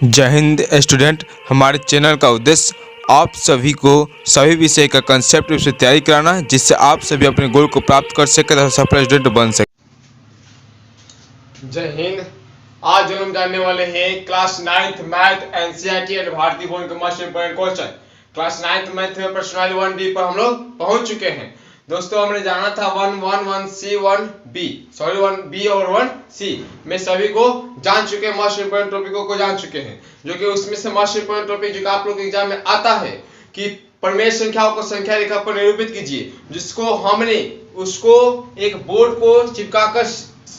जय हिंद स्टूडेंट। हमारे चैनल का उद्देश्य आप सभी को सभी विषय का कंसेप्ट से तैयारी कराना है, जिससे आप सभी अपने गोल को प्राप्त कर सके तथा सफल स्टूडेंट बन सके। जय हिंद। आज जो हम जानने वाले हैं क्लास 9th मैथ एनसीईआरटी और भारतीय बोर्ड के most important question. Class 9th math में पर्सनल 1D पर हम लोग पहुंच चुके हैं। दोस्तों हमने जाना था 1C 1B सॉरी 1B और 1C में सभी को जान चुके हैं, मोस्ट इंपोर्टेंट टॉपिकों को जान चुके हैं, जो कि उसमें से मोस्ट इंपोर्टेंट टॉपिक जो आप लोग के एग्जाम में आता है कि प्रमेय संख्याओं को संख्या रेखा पर निरूपित कीजिए, जिसको हमने उसको एक बोर्ड को चिपकाकर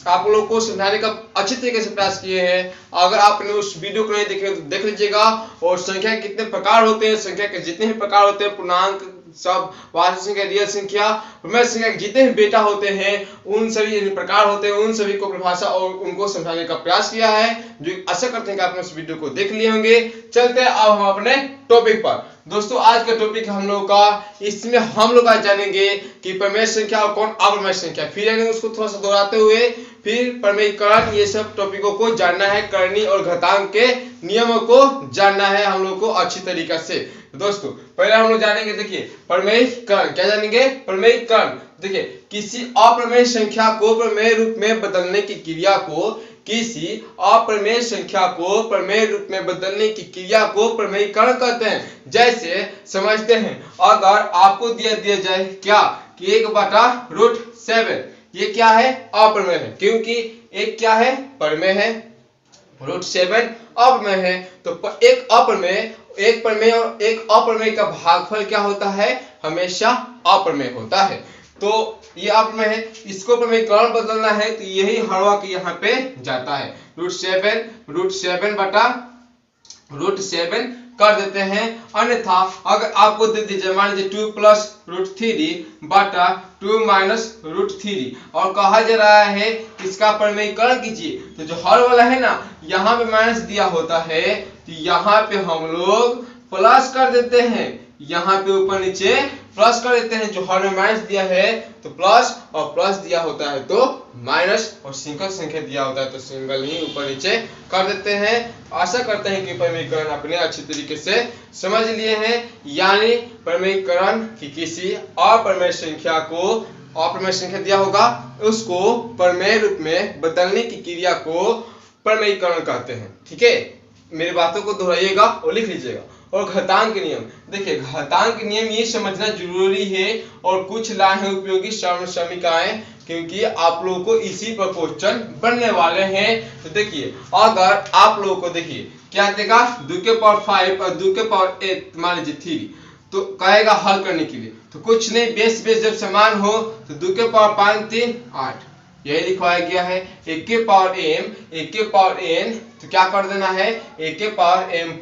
आप लोगों को समझाने का अच्छी तरीके से प्रयास किए हैं। अगर आपने उस वीडियो को नहीं देखे तो देख लीजिएगा। और संख्या के कितने प्रकार होते हैं, संख्या के जितने भी प्रकार होते हैं, पूर्णांक, सब, वास्तविक संख्या, रियल संख्या, प्रमेय संख्या के जितने भी बेटा होते हैं, उन सभी प्रकार होते हैं, उन सभी को परिभाषा और उनको समझाने का प्रयास किया है, जो आशा करते हैं कि आपने उस वीडियो को देख लिए होंगे। चलते हैं अब हम अपने टॉपिक पर। दोस्तों आज का टॉपिक हम लोग का, इसमें हम लोग आज जानेंगे कि प्रमेय संख्या और कौन अप्रमेय संख्या, फिर यानी उसको थोड़ा सा दोहराते हुए फिर प्रमेयकरण, ये सब टॉपिकों को जानना है। करनी और घातांक के नियमों को जानना है हम लोग को अच्छी तरीके से। दोस्तों पहले हम लोग जानेंगे, देखिए प्रमेयकरण क्या जानेंगे। प्रमेयकरण देखिए, किसी अप्रमेय संख्या को प्रमेय रूप में बदलने की क्रिया को, किसी अप्रमेय संख्या को प्रमेय रूप में बदलने की क्रिया को प्रमेयकरण कहते हैं। जैसे समझते हैं, अगर आपको दिया जाए क्या कि 1/√7, ये क्या है, अप्रमेय है, क्योंकि एक क्या है, प्रमेय है, √7 अप्रमेय है। तो एक प्रमेय और एक अप्रमेय का भागफल क्या होता है, हमेशा अप्रमेय होता है। तो ये अप्रमेय है, इसको प्रमेयकरण बदलना है तो यही हर वक्त यहाँ पे जाता है। √7 कर देते हैं। अन्यथा अगर आपको दे दीजिए, मान लीजिए 2 + √3 बटा 2 - √3 और कहा जा रहा है इसका प्रमेयकरण कीजिए, तो जो हर वाला है ना, यहाँ पे माइनस दिया होता है तो यहाँ पे हम लोग प्लस कर देते हैं, यहाँ पे ऊपर नीचे प्लस कर देते हैं। जो हर में माइनस दिया है तो प्लस, और प्लस दिया होता है तो माइनस, और सिंगल संख्या दिया होता है तो सिंगल ही ऊपर नीचे कर देते हैं। आशा करते हैं कि प्रमेयकरण अपने अच्छी तरीके से समझ लिए हैं। यानी प्रमेयकरण कि किसी अप्रमेय संख्या को, अप्रमेय संख्या दिया होगा उसको प्रमेय रूप में बदलने की क्रिया को प्रमेयकरण कहते हैं। ठीक है, मेरी बातों को दोहराइएगा और लिख लीजिएगा। और घातांक नियम, देखिए घातांक नियम ये समझना जरूरी है, और कुछ लाए हैं उपयोगी समीकरण, क्योंकि आप लोगों को इसी पर क्वेश्चन बनने वाले हैं। तो देखिए अगर आप लोगों को देखिए क्या देगा, 2⁵ और 2⁸ मान लीजिए 3, तो कहेगा हल करने के लिए, तो कुछ नहीं, बेस जब समान हो तो 2⁵5 3 8 यही लिखवाया गया है। 1⁴m तो क्या कर देना है, 1⁴m +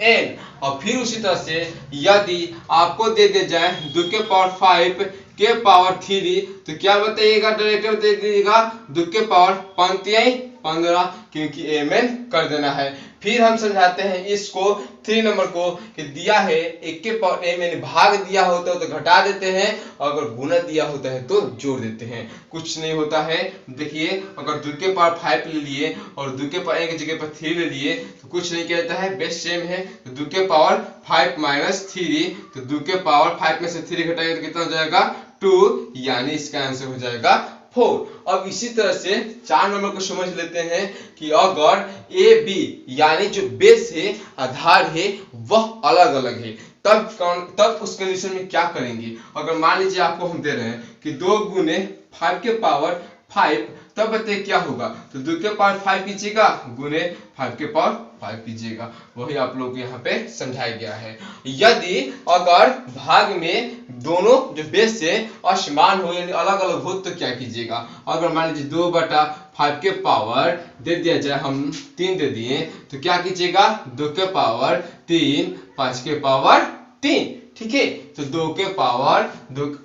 n। और फिर उसी तरह से यदि आपको दे जाए 2⁵5 के पावर 3 तो क्या बताइएगा, डायरेक्ट दे दीजिएगा 2⁵15 क्योंकि mn कर देना है। फिर हम समझाते हैं इसको 3 नंबर को कि दिया है 1⁴m यानी भाग दिया होता है तो घटा देते हैं, अगर गुना दिया होता है तो जोड़ देते हैं, कुछ नहीं होता है। देखिए अगर 2⁵5 ले लिए और 2⁵n की जगह पर 3 ले लिए तो कुछ नहीं कहता है, बेस सेम है। तो 2⁵5 - 3 तो 2⁵5 में से 3 घटाएंगे तो कितना हो जाएगा, 2, यानी इसका आंसर हो जाएगा 4। अब इसी तरह से 4 नंबर को समझ लेते हैं कि अगर ए बी यानी जो बेस है, आधार है, वह अलग अलग है, तब उस कंडीशन में क्या करेंगे। अगर मान लीजिए आपको हम दे रहे हैं कि 2 × 5⁵5 तब बताइए क्या होगा, तो 2⁵5 कीजिएगा गुने 5⁵5 कीजिएगा, वही आप लोग को यहाँ पे समझाया गया है। यदि अगर भाग में दोनों जो बेस से असमान हो यानी अलग अलग हो तो क्या कीजिएगा। अगर मान लीजिए 2/5 के पावर दे दिया जाए, हम 3 दे दिए, तो क्या कीजिएगा, 2⁵3 5 के पावर 3, ठीक है। तो 2 के पावर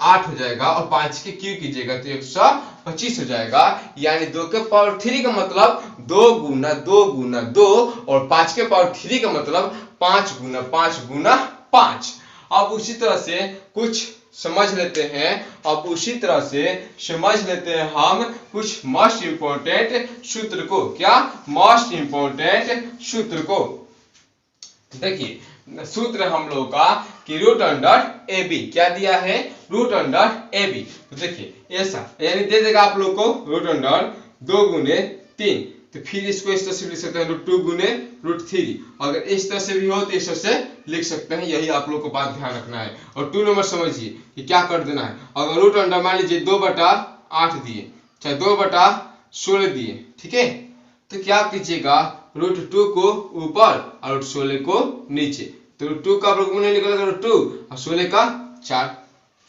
8 हो जाएगा और 5 के क्यू कीजिएगा तो 125 हो जाएगा। यानी 2 के पावर 3 का मतलब 2 × 2 × 2 और 5 के पावर 3 का मतलब 5 × 5 × 5। अब उसी तरह से कुछ समझ लेते हैं। अब उसी तरह से समझ लेते हैं हम कुछ मोस्ट इंपॉर्टेंट सूत्र को। क्या? मोस्ट इंपॉर्टेंट सूत्र को। देखिए सूत्र हम लोग का कि रूट अंडर ए बी, क्या दिया है? Root under A B. तो देखिए ऐसा यानी दे देगा आप लोग को रूट अंडर 2 गुने 3, तो फिर इसको इस तरह से लिख सकते हैं रूट 2 गुने रूट 3। अगर इस तरह से भी हो तो इस तरह से लिख सकते हैं। यही आप लोग को बात ध्यान रखना है। और 2 नंबर समझिए कि क्या कर देना है। अगर रूट अंडर मान लीजिए 2/8 दिए, चाहे 2/16 दिए, ठीक है, तो क्या कीजिएगा रूट 2 को ऊपर और रूट 16 को नीचे। तो रूट 2 का वर्गमूल निकलेगा रूट 2 और 16 का 4।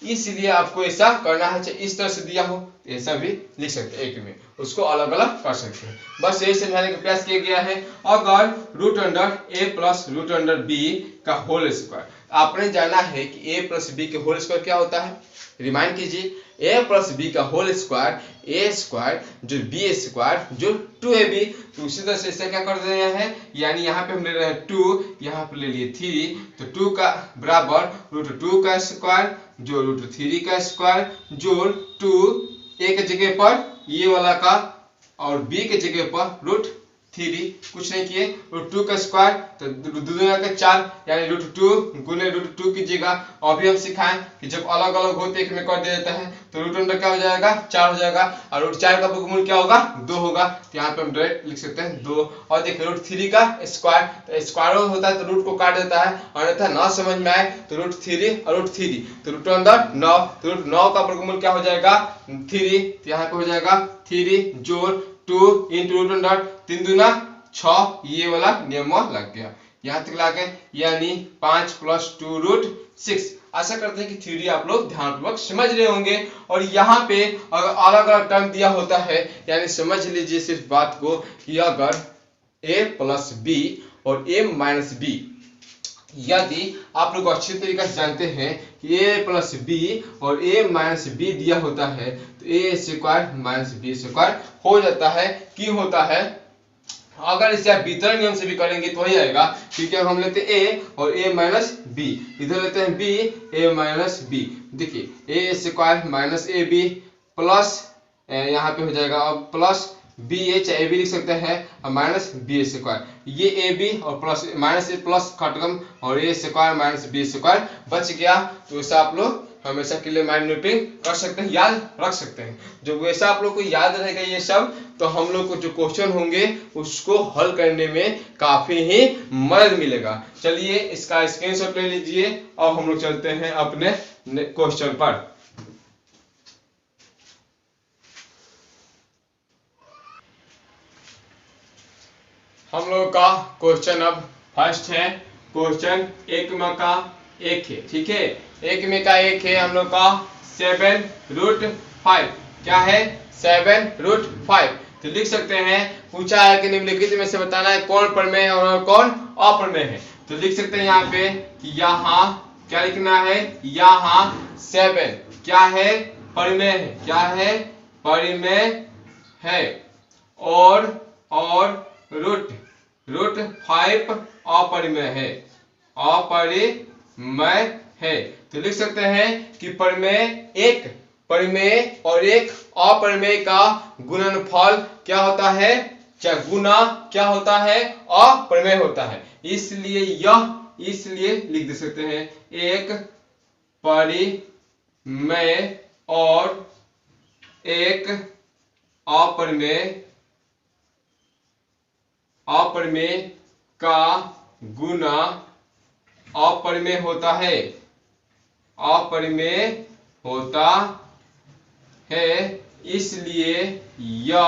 इसलिए आपको ऐसा करना है। चाहे इस तरह से दिया हो तो ऐसा भी लिख सकते हैं, एक में उसको अलग अलग कर सकते हैं। बस यही समझाने का प्रयास किया गया है। अगर रूट अंडर ए प्लस रूट अंडर बी का होल स्क्वायर, आपने जाना है कि ए प्लस बी के होल स्क्वायर क्या होता है। रिमाइंड कीजिए, ए प्लस बी का होल स्क्वायर ए स्क्वायर जो बी स्क्वायर जो 2ab। तो उसी तरह से इसे क्या कर रहे हैं, यानी यहाँ पे हम ले रहे हैं 2, यहाँ पे ले लिए 3, तो 2 का बराबर रूट 2 का स्क्वायर जो रूट 3 का स्क्वायर जोड़ 2 ए के जगह पर ये वाला का और बी के जगह पर रूट 3, कुछ नहीं किए, रूट 2 का स्क्वायर तो 2 दूना का 4 यानी रूट 2 गुने रूट 2 कीजिएगा। अभी हम सिखाएं कि जब अलग अलग होते एक में कर दे देता है तो रूट अंडर क्या हो जाएगा 4 हो जाएगा और रूट 4 का वर्गमूल क्या होगा 2 होगा। तो यहाँ पे हम डायरेक्ट लिख सकते हैं 2। और देखिए रूट 3 का स्क्वायर, तो स्क्वायर होता है तो रूट को काट देता है, अन्यथा ना समझ में आए तो रूट 3 और रूट 3 तो रूट अंडर 9, तो रूट 9 का वर्गमूल क्या हो जाएगा 3, तो यहाँ पे हो जाएगा 3 जोड़ 2 इंटू रूट अंडर 3 दूना 6, ये वाला नियम लग गया यहाँ तक लाके, यानी 5 + 2 रूट 6। आशा करते हैं कि थ्योरी आप लोग ध्यानपूर्वक समझ रहे होंगे। और यहाँ पे अगर अलग अलग टर्म दिया होता है, यानी समझ लीजिए सिर्फ बात को कि अगर a + b और a - b, यदि आप लोग अच्छी तरीके से जानते हैं कि a + b और a - b दिया होता है तो a² - b² हो जाता है। क्यों होता है? अगर इसे आप वितरण नियम से भी करेंगे तो वही आएगा, क्योंकि हम लेते हैं a और a - b, इधर लेते हैं b a - b। देखिए a² - ab प्लस यहाँ पे हो जाएगा अब प्लस ba, चाहे ab लिख सकते हैं और माइनस b², ये ab और प्लस माइनस प्लस खत्म और a² - b² बच गया। तो ऐसा आप लोग हमेशा के लिए माइंड मैपिंग कर सकते हैं, याद रख सकते हैं। जब वैसा आप लोग को याद रहेगा ये सब, तो हम लोग को जो क्वेश्चन होंगे उसको हल करने में काफी ही मदद मिलेगा। चलिए इसका स्क्रीनशॉट ले लीजिए। अब हम लोग चलते हैं अपने क्वेश्चन पर। हम लोग का क्वेश्चन अब फर्स्ट है। क्वेश्चन 1 में का 1 है, ठीक है, 1 में का 1 है हम लोग का 7√5। क्या है? 7√5। तो लिख सकते हैं, पूछा है कि निम्नलिखित में से बताना है कौन प्रमेय है और कौन अप्रमेय है। तो लिख सकते हैं यहाँ पे कि यहाँ क्या लिखना है, यहाँ 7 क्या है? प्रमेय है। क्या है? प्रमेय है। और √5 अपरिमेय है। अपरिमेय है। तो लिख सकते हैं कि परिमेय और एक अपरिमेय का गुणनफल क्या होता है? गुना क्या होता है? अपरिमेय होता है। इसलिए लिख दे सकते हैं एक परिमेय और एक अपरिमेय का गुना अपरिमेय होता है। अपरिमेय होता है, इसलिए यह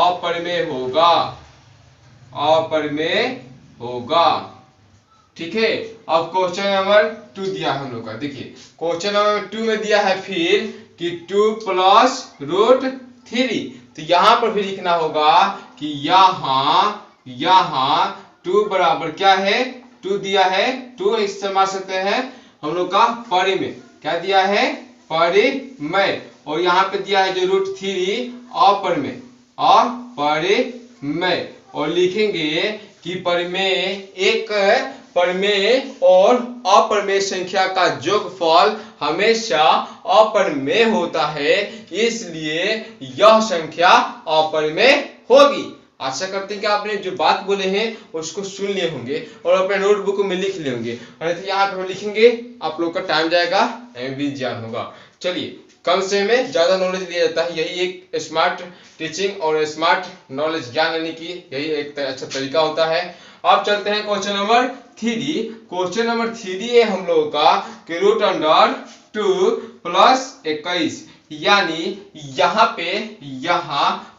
अपरिमेय होगा। अपरिमेय होगा, ठीक है। अब क्वेश्चन नंबर 2 दिया है हम लोग का। देखिए क्वेश्चन नंबर 2 में दिया है फिर कि 2 + √3। तो यहाँ पर भी लिखना होगा कि यहाँ 2 बराबर क्या है? 2 दिया है, 2 इस्तेमाल सकते हैं हम लोग का परिमेय। क्या दिया है? परिमेय। और यहाँ पे दिया है जो √3 अपरिमेय। और लिखेंगे कि परिमेय एक परिमेय और अपरिमेय संख्या का योगफल हमेशा अपरिमेय होता है, इसलिए यह संख्या अपरिमेय होगी। आशा करते हैं कि आपने जो बात बोले हैं उसको सुन लिए होंगे और अपने नोटबुक में लिख लिए होंगे। तो यहाँ पर लिखेंगे, आप लोग का टाइम जाएगा, भी ज्ञान होगा। चलिए, कम समय में ज्यादा नॉलेज दिया जाता है, यही एक स्मार्ट टीचिंग और स्मार्ट नॉलेज ज्ञान लेने की यही एक अच्छा तरीका होता है। अब चलते हैं क्वेश्चन नंबर 3। क्वेश्चन नंबर 3 है हम लोगों का कि रूट अंडर 2 प्लस 21, यानी यहाँ पे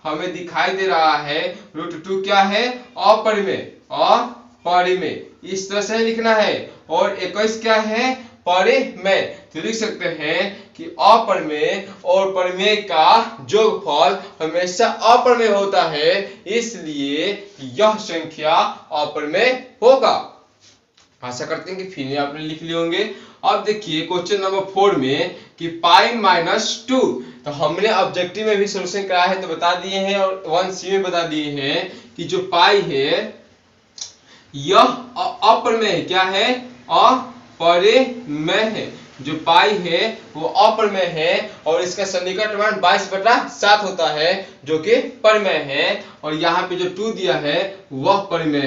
हमें दिखाई दे रहा है रूट 2 क्या है, अपरिमेय, इस तरह से लिखना है, और 21 क्या है, परिमेय। तो लिख सकते हैं कि अपरिमेय और परिमेय का योगफल हमेशा अपरिमेय होता है, इसलिए यह संख्या अपरिमेय होगा। आशा करते हैं कि फिर आपने लिख लिए होंगे। अब देखिए क्वेश्चन नंबर 4 में कि पाई माइनस 2, तो हमने ऑब्जेक्टिव में भी सोल्यूशन कराया है तो बता दिए हैं, और 1C में बता दिए हैं कि जो पाई है यह अपरिमेय क्या है, अपरिमेय है। जो पाई है वो अपरिमेय है और इसका सन्निकट मान 22/7 होता है जो कि परिमेय है, और यहाँ पे जो 2 दिया है वह परिमेय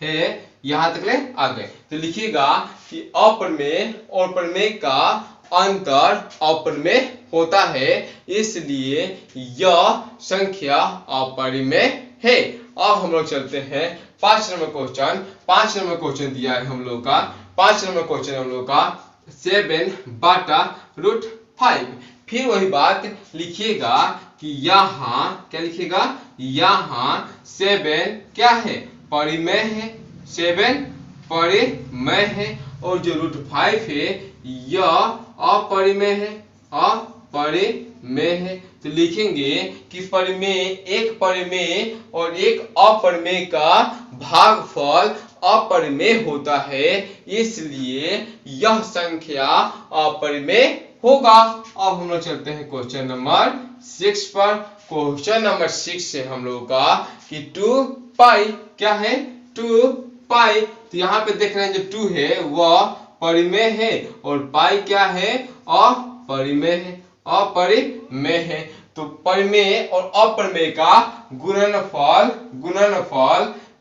है। यहाँ तक ले आ गए। तो लिखिएगा कि अपरिमेय और परिमेय का अंतर अपरिमेय होता है, इसलिए यह संख्या अपरिमेय है। अब हम लोग चलते हैं 5 नंबर क्वेश्चन। 5 नंबर क्वेश्चन दिया है हम लोग का, 5 नंबर क्वेश्चन हम लोग का 7/√5। फिर वही बात लिखिएगा कि यहाँ क्या लिखिएगा, यहाँ 7 क्या है, परिमेय है, 7 परिमेय है, और जो √5 है यह अपरिमेय है, तो लिखेंगे कि परिमेय, एक परिमेय और एक अपरिमेय का भागफल अपरिमेय होता है, इसलिए यह संख्या अपरिमेय होगा। अब हम लोग चलते हैं क्वेश्चन नंबर 6 पर। क्वेश्चन नंबर 6 से हम लोग का कि 2 पाई क्या है, 2 पाई। तो यहाँ पे देख रहे हैं जो 2 है वह परिमेय है और पाई क्या है, अपरिमेय है। तो परिमेय और अपरिमेय का गुणनफल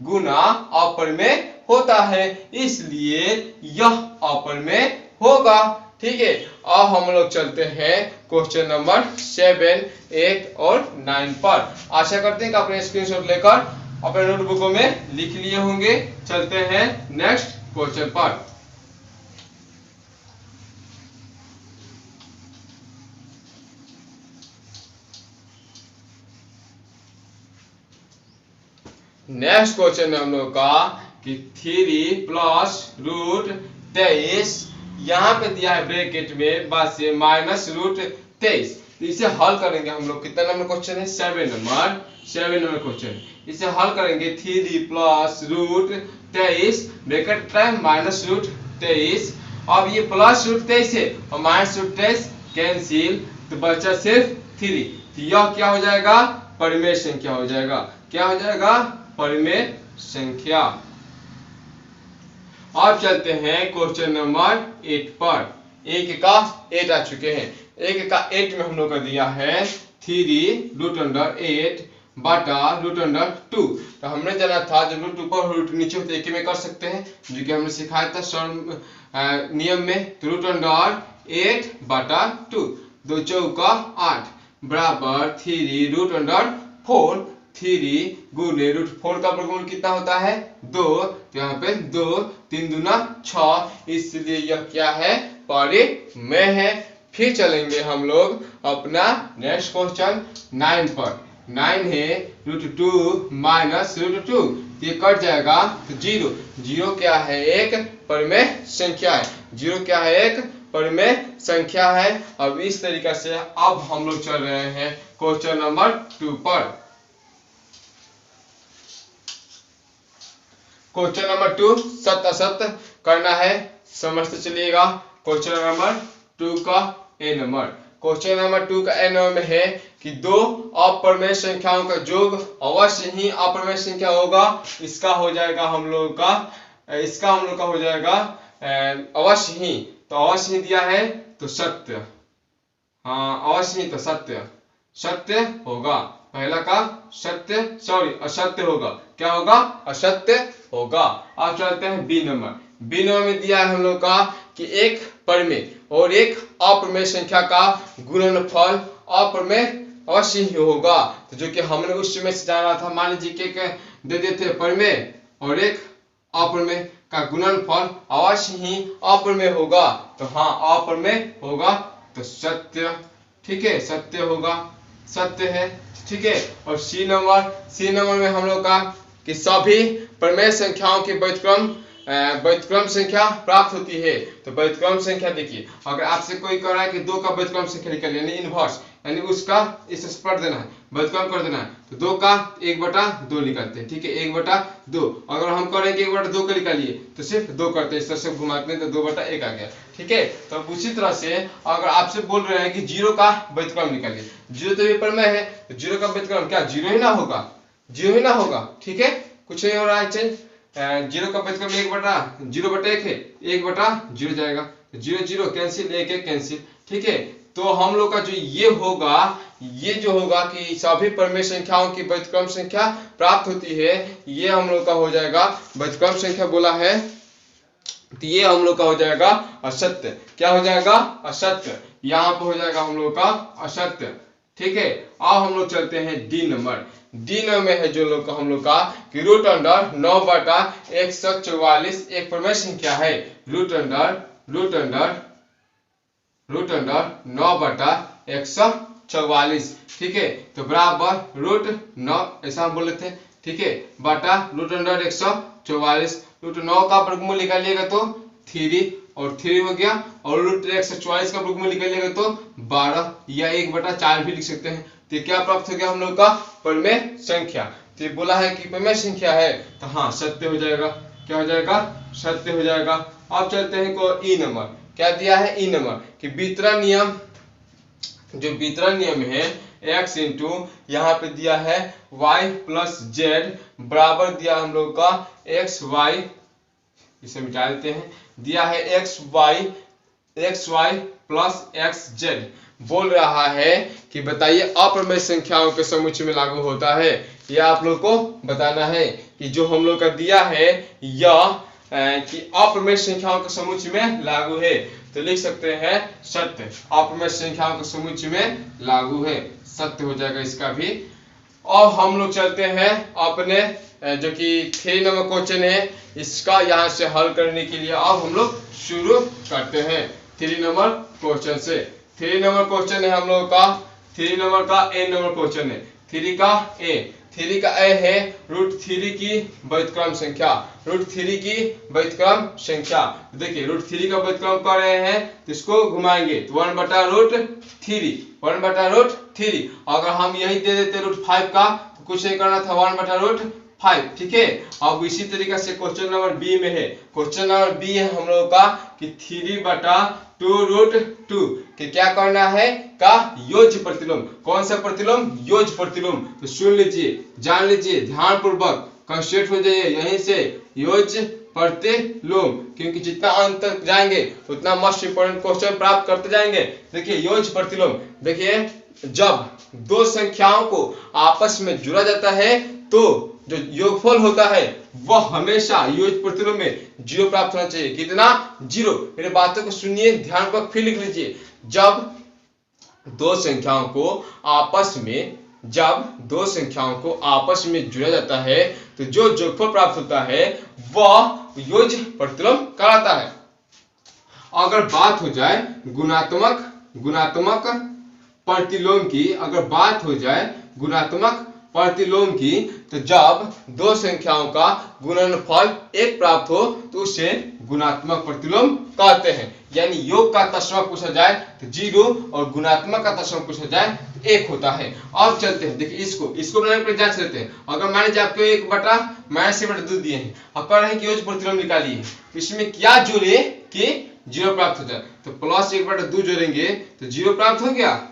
गुना अपरिमेय होता है, इसलिए यह अपरिमेय होगा। ठीक है। अब हम लोग चलते हैं क्वेश्चन नंबर 7, 8 और 9 पर। आशा करते हैं कि आपने स्क्रीनशॉट लेकर अपने नोटबुकों में लिख लिए होंगे। चलते हैं नेक्स्ट क्वेश्चन पर। नेक्स्ट क्वेश्चन है हम लोग का कि 3 + √23, यहाँ पे दिया है ब्रैकेट में बाद से -√23। तो इसे हल करेंगे हम लोग। कितना नंबर क्वेश्चन है, 7 नंबर क्वेश्चन। इसे हल करेंगे 3 + √23 ब्रैकेट -√23। अब ये +√23 है और -√23 कैंसिल, तो बचा सिर्फ 3। तो यह क्या हो जाएगा, परिमेय संख्या हो जाएगा। क्या हो जाएगा, परिमेय संख्या। अब चलते हैं क्वेश्चन नंबर 8 पर। 1 का 8 आ चुके हैं। 1 का 8 में हम लोग का दिया है 3 √8 बटा √2। तो हमने जाना था जब रूट ऊपर रूट नीचे होते एक में कर सकते हैं, जो कि हमने सिखाया था सर नियम में। तो √8 बटा 2, 2 चौका 8 बराबर 3 √4। 3 गुने √4 का वर्गमूल कितना होता है, 2। तो यहाँ पे 2, 3 दूना 6, इसलिए यह क्या है, परिमेय है। फिर चलेंगे हम लोग अपना नेक्स्ट क्वेश्चन 9 पर। 9 है √2 - √2, ये कट जाएगा तो 0। 0 क्या है, एक परिमेय संख्या है। 0 क्या है, एक परिमेय संख्या है। अब इस तरीका से अब हम लोग चल रहे हैं क्वेश्चन नंबर 2 पर। क्वेश्चन नंबर 2 सत असत करना है, समझते चलिएगा। क्वेश्चन नंबर 2 का ए नंबर। क्वेश्चन नंबर 2 का ए नंबर में है कि दो अप्रमेय संख्याओं का योग अवश्य ही अप्रमेय संख्या होगा। इसका हो जाएगा हम लोगों का हो जाएगा अवश्य ही। तो अवश्य ही दिया है तो सत्य, हाँ अवश्य ही तो सत्य होगा। पहला का सत्य असत्य होगा। क्या होगा? असत्य होगा। अब चलते हैं बी नंबर। बी नंबर में दिया है हम लोग का कि एक प्रमेय और एक अप्रमेय संख्या का गुणनफल अप्रमेय अवश्य ही होगा। तो जो कि हमने उस समय से जाना था, मान लीजिए कि दे देते प्रमेय और एक अप्रमेय का गुणनफल अवश्य ही अप्रमेय होगा। तो हाँ अप्रमेय होगा तो सत्य, ठीक है, सत्य होगा, सत्य है, ठीक है। और सी नंबर में हम लोग का कि सभी प्रमेय संख्याओं की व्युत्क्रम संख्या प्राप्त होती है। तो व्युत्क्रम संख्या देखिए, अगर आपसे कोई कह रहा है कि 2 का व्युत्क्रम संख्या निकालिए, यानी इनवर्स, यानी उसका इस पलट देना है, व्युत्क्रम कर देना है, तो 2 का 1/2 निकालते हैं, ठीक है, 1/2। अगर हम कह रहे हैं कि 1/2 का निकालिए तो सिर्फ 2 करते हैं, इस तरह से घुमाते हैं तो 2/1 आ गया, ठीक है। तो उसी तरह से अगर आपसे बोल रहे हैं कि 0 का व्युत्क्रम निकालिए, 0 तो ये प्रमेय है, तो 0 का व्युत्क्रम क्या 0 ही ना होगा, 0 ही ना होगा, ठीक है, कुछ नहीं हो रहा है चेंज। 0 का व्युत्क्रम 1/0/1 है, 1/0 जाएगा, 0 0 कैंसिल, 1 1 कैंसिल, ठीक है। तो हम लोग का जो ये होगा कि सभी प्रमेय संख्याओं की व्युत्क्रम संख्या प्राप्त होती है, ये हम लोग का हो जाएगा व्युत्क्रम संख्या बोला है, तो ये हम लोग का हो जाएगा असत्य। क्या हो जाएगा? असत्य। यहाँ पे हो जाएगा हम लोग का असत्य, ठीक है। अब हम लोग चलते हैं डी नंबर में है जो लोग का हम लोग का कि रूट अंडर 9/144 एक प्रमेय संख्या है। रूट अंडर 9/144, ठीक है। तो बराबर रूट 9 ऐसा हम बोले थे, ठीक है, बटा रूट अंडर 144। रूट 9 का वर्गमूल निकालिएगा तो 3 और 3 हो गया, और रूट 144 का वर्गमूल निकालिएगा तो 12 या 1/4 भी लिख सकते हैं। तो क्या प्राप्त हो गया हम लोग का? प्रमेय संख्या। तो ये बोला है कि प्रमेय संख्या है, तो हाँ सत्य हो जाएगा। क्या हो जाएगा? सत्य हो जाएगा। अब चलते हैं को ई नंबर। क्या दिया है? ई नंबर कि वितरण नियम, जो वितरण नियम है x इंटू यहाँ पे दिया है y प्लस जेड बराबर दिया हम लोग का एक्स वाई, इसे मिटा देते हैं, दिया है X Y plus X Z. बोल रहा है कि बताइए अप्रमेय संख्याओं के समुच्चय में लागू होता है। यह आप लोग को बताना है कि जो हम लोग का दिया है यह कि अप्रमेय संख्याओं के समुच्चय में लागू है। तो लिख सकते हैं सत्य, अप्रमेय संख्याओं के समुच्चय में लागू है, सत्य हो जाएगा इसका भी। और हम लोग चलते हैं अपने जो कि 3 नंबर क्वेश्चन है, इसका यहाँ से हल करने के लिए अब हम लोग शुरू करते हैं 3 नंबर क्वेश्चन से। 3 नंबर क्वेश्चन है हम लोग का 3 नंबर का ए नंबर क्वेश्चन है। 3 का ए है रूट 3 की व्युत्क्रम संख्या। रूट 3 की व्युत्क्रम संख्या, देखिए रूट 3 का व्युत्क्रम कर रहे हैं तो इसको घुमाएंगे तो 1/√3। अगर हम यही दे देते रूट 5 का तो कुछ नहीं करना था, 1/5, ठीक है। अब इसी तरीके से क्वेश्चन नंबर बी में है। क्वेश्चन नंबर बी है हम लोग का कि 3/2√2 कि क्या करना है का योज्य प्रतिलोम। कौन सा प्रतिलोम? योज्य प्रतिलोम। तो सुन लीजिए, जान लीजिए ध्यान पूर्वक, कंसंट्रेट हो जाइए यहीं से, योज्य प्रतिलोम, क्योंकि जितना अंत तक जाएंगे उतना मोस्ट इंपोर्टेंट क्वेश्चन प्राप्त करते जाएंगे। देखिए योज्य प्रतिलोम, देखिए जब दो संख्याओं को आपस में जोड़ा जाता है तो जो योगफल होता है वह हमेशा योज्य प्रतिलोम में 0 प्राप्त होना चाहिए। कितना? 0। मेरे बातों को सुनिए ध्यानपूर्वक, फिर लिख लीजिए। जब दो संख्याओं को आपस में जोड़ा जाता है तो जो योगफल प्राप्त होता है वह योज्य प्रतिलोम कहलाता है। अगर बात हो जाए गुणात्मक प्रतिलोम की, अगर बात हो जाए गुणात्मक प्रतिलोम की, तो जब दो संख्याओं का गुणनफल 1 प्राप्त हो तो उसे गुणात्मक प्रतिलोम कहते हैं। यानी योग का दशमलव पूछा जाए तो 0 और गुणात्मक का दशमलव पूछा जाए तो 1 होता है। अब चलते हैं, देखिए इसको बनाने पर जांच लेते हैं। अगर मान लीजिए आपको 1/-2 दिए हैं और कह रहे हैं कि योज्य प्रतिलोम निकालिए, तो इसमें क्या जोड़े कि 0 प्राप्त हो जाए, तो +1/2 जोड़ेंगे तो 0 प्राप्त हो गया।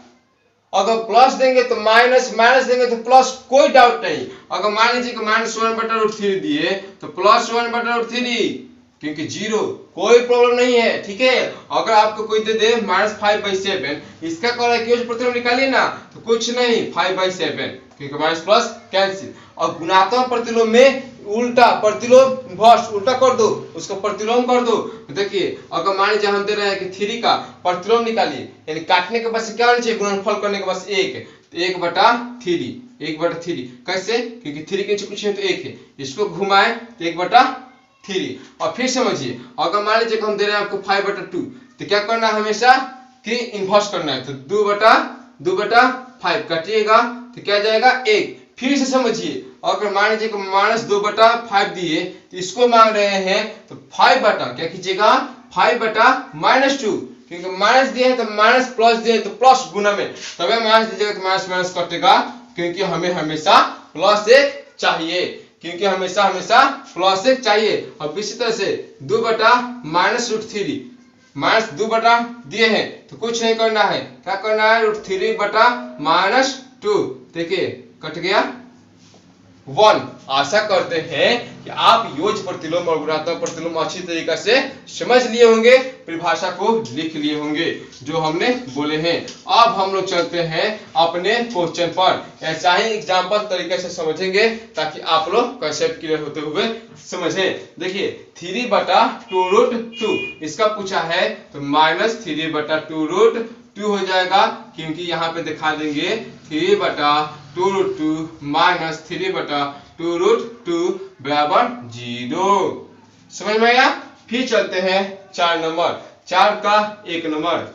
अगर प्लस देंगे तो माइनस, माइनस देंगे तो प्लस, कोई डाउट नहीं। अगर मान लीजिए कि -1/√3 दिए तो +1/√3, क्योंकि जीरो, कोई प्रॉब्लम नहीं है, ठीक है। अगर आपको कोई दे दे -5/7, इसका योग प्रतिलोम निकालिए ना, तो कुछ नहीं, 5/7, क्योंकि माइनस प्लस कैंसिल। और गुणात्मक प्रतिलोम में उल्टा प्रतिलोम भ्रष्ट, उल्टा कर दो, उसको प्रतिलोम कर दो। देखिए अगर मान लीजिए हम दे रहे हैं कि 3 का प्रतिलोम निकालिए, यानी काटने के बाद क्या होना चाहिए, गुणनफल करने के बाद 1, तो 1/3, 1/3 कैसे, क्योंकि 3 के नीचे कुछ है तो 1 है, इसको घुमाए तो 1/3। और फिर समझिए अगर मान लीजिए कि हम दे रहे हैं आपको 5/2, तो क्या करना है हमेशा कि इन्वर्स करना है, तो 2/5 काटिएगा तो क्या जाएगा 1। फिर से समझिए अगर मान लीजिए कि -2/5 दिए तो इसको मांग रहे हैं तो 5 बटा क्या कीजिएगा 5/-2, क्योंकि माइनस दिए हैं तो माइनस, प्लस दिए तो प्लस, गुना में तभी माइनस दीजिएगा तो माइनस माइनस कटेगा, क्योंकि हमें हमेशा +1 चाहिए, क्योंकि हमेशा +1 चाहिए। अब इसी तरह से 2/-√3, -2 दिए हैं तो कुछ नहीं करना है, क्या करना है, √3/-2, देखिए कट गया 1। आशा करते हैं कि आप योज्य प्रतिलोम और गुणात्मक प्रतिलोम अच्छी तरीके से समझ लिए होंगे, परिभाषा को लिख लिए होंगे जो हमने बोले हैं। अब हम लोग चलते हैं अपने क्वेश्चन पर, ऐसा ही एग्जाम्पल तरीके से समझेंगे ताकि आप लोग कंसेप्ट क्लियर होते हुए समझें। देखिए 3/2√2 इसका पूछा है तो -3/2√2 हो जाएगा, क्योंकि यहाँ पे दिखा देंगे 3/2√2 -3/2√2 बराबर 0। समझ में आया। फिर चलते हैं 4 नंबर, 4 का 1 नंबर।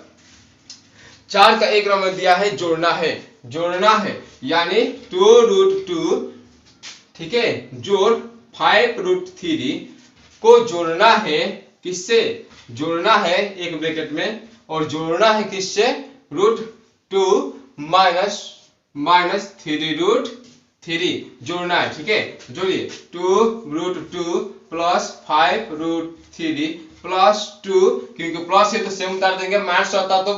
4 का 1 नंबर दिया है जोड़ना है, यानी 2√2, ठीक है, जोड़ 5√3 को जोड़ना है, किससे जोड़ना है, एक ब्रैकेट में, और जोड़ना है किससे, √2 -3√3 जोड़ना है, ठीक है। जोड़िए 2√2 + 5√3 + 2, क्योंकि प्लस है तो सेम उतार देंगे, माइनस होता है तो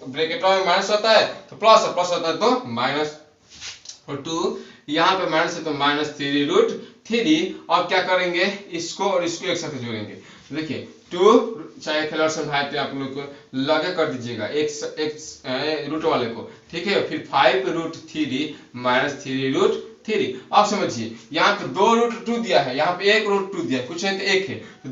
ब्रैकेट में माइनस होता है तो प्लस, और प्लस होता है तो माइनस, और 2 यहाँ पे माइनस है तो -3√3। अब क्या करेंगे, इसको और इसको एक साथ जोड़ेंगे। देखिए 2, चाहे खेल समझाए थे आप लोग को, लगे कर दीजिएगा एक रूट वाले को, ठीक है। फिर 5√3 -3√3। अब समझिए यहाँ पे 2√2 दिया है, यहाँ पे 1√2 दिया है, कुछ नहीं तो 1 है, तो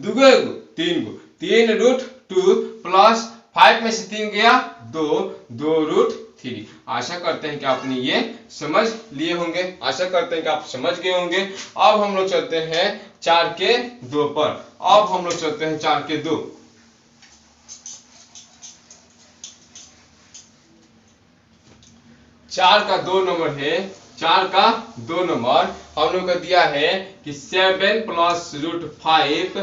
3√2 प्लस 5 में से 3 गया 2√3। आशा करते हैं कि आपने ये समझ लिए होंगे, आशा करते हैं कि आप समझ गए होंगे। अब हम लोग चलते हैं 4 के 2 पर। अब हम लोग चलते हैं 4 के 2। 4 का 2 नंबर है, 4 का 2 नंबर हम लोग का दिया है कि 7 + √5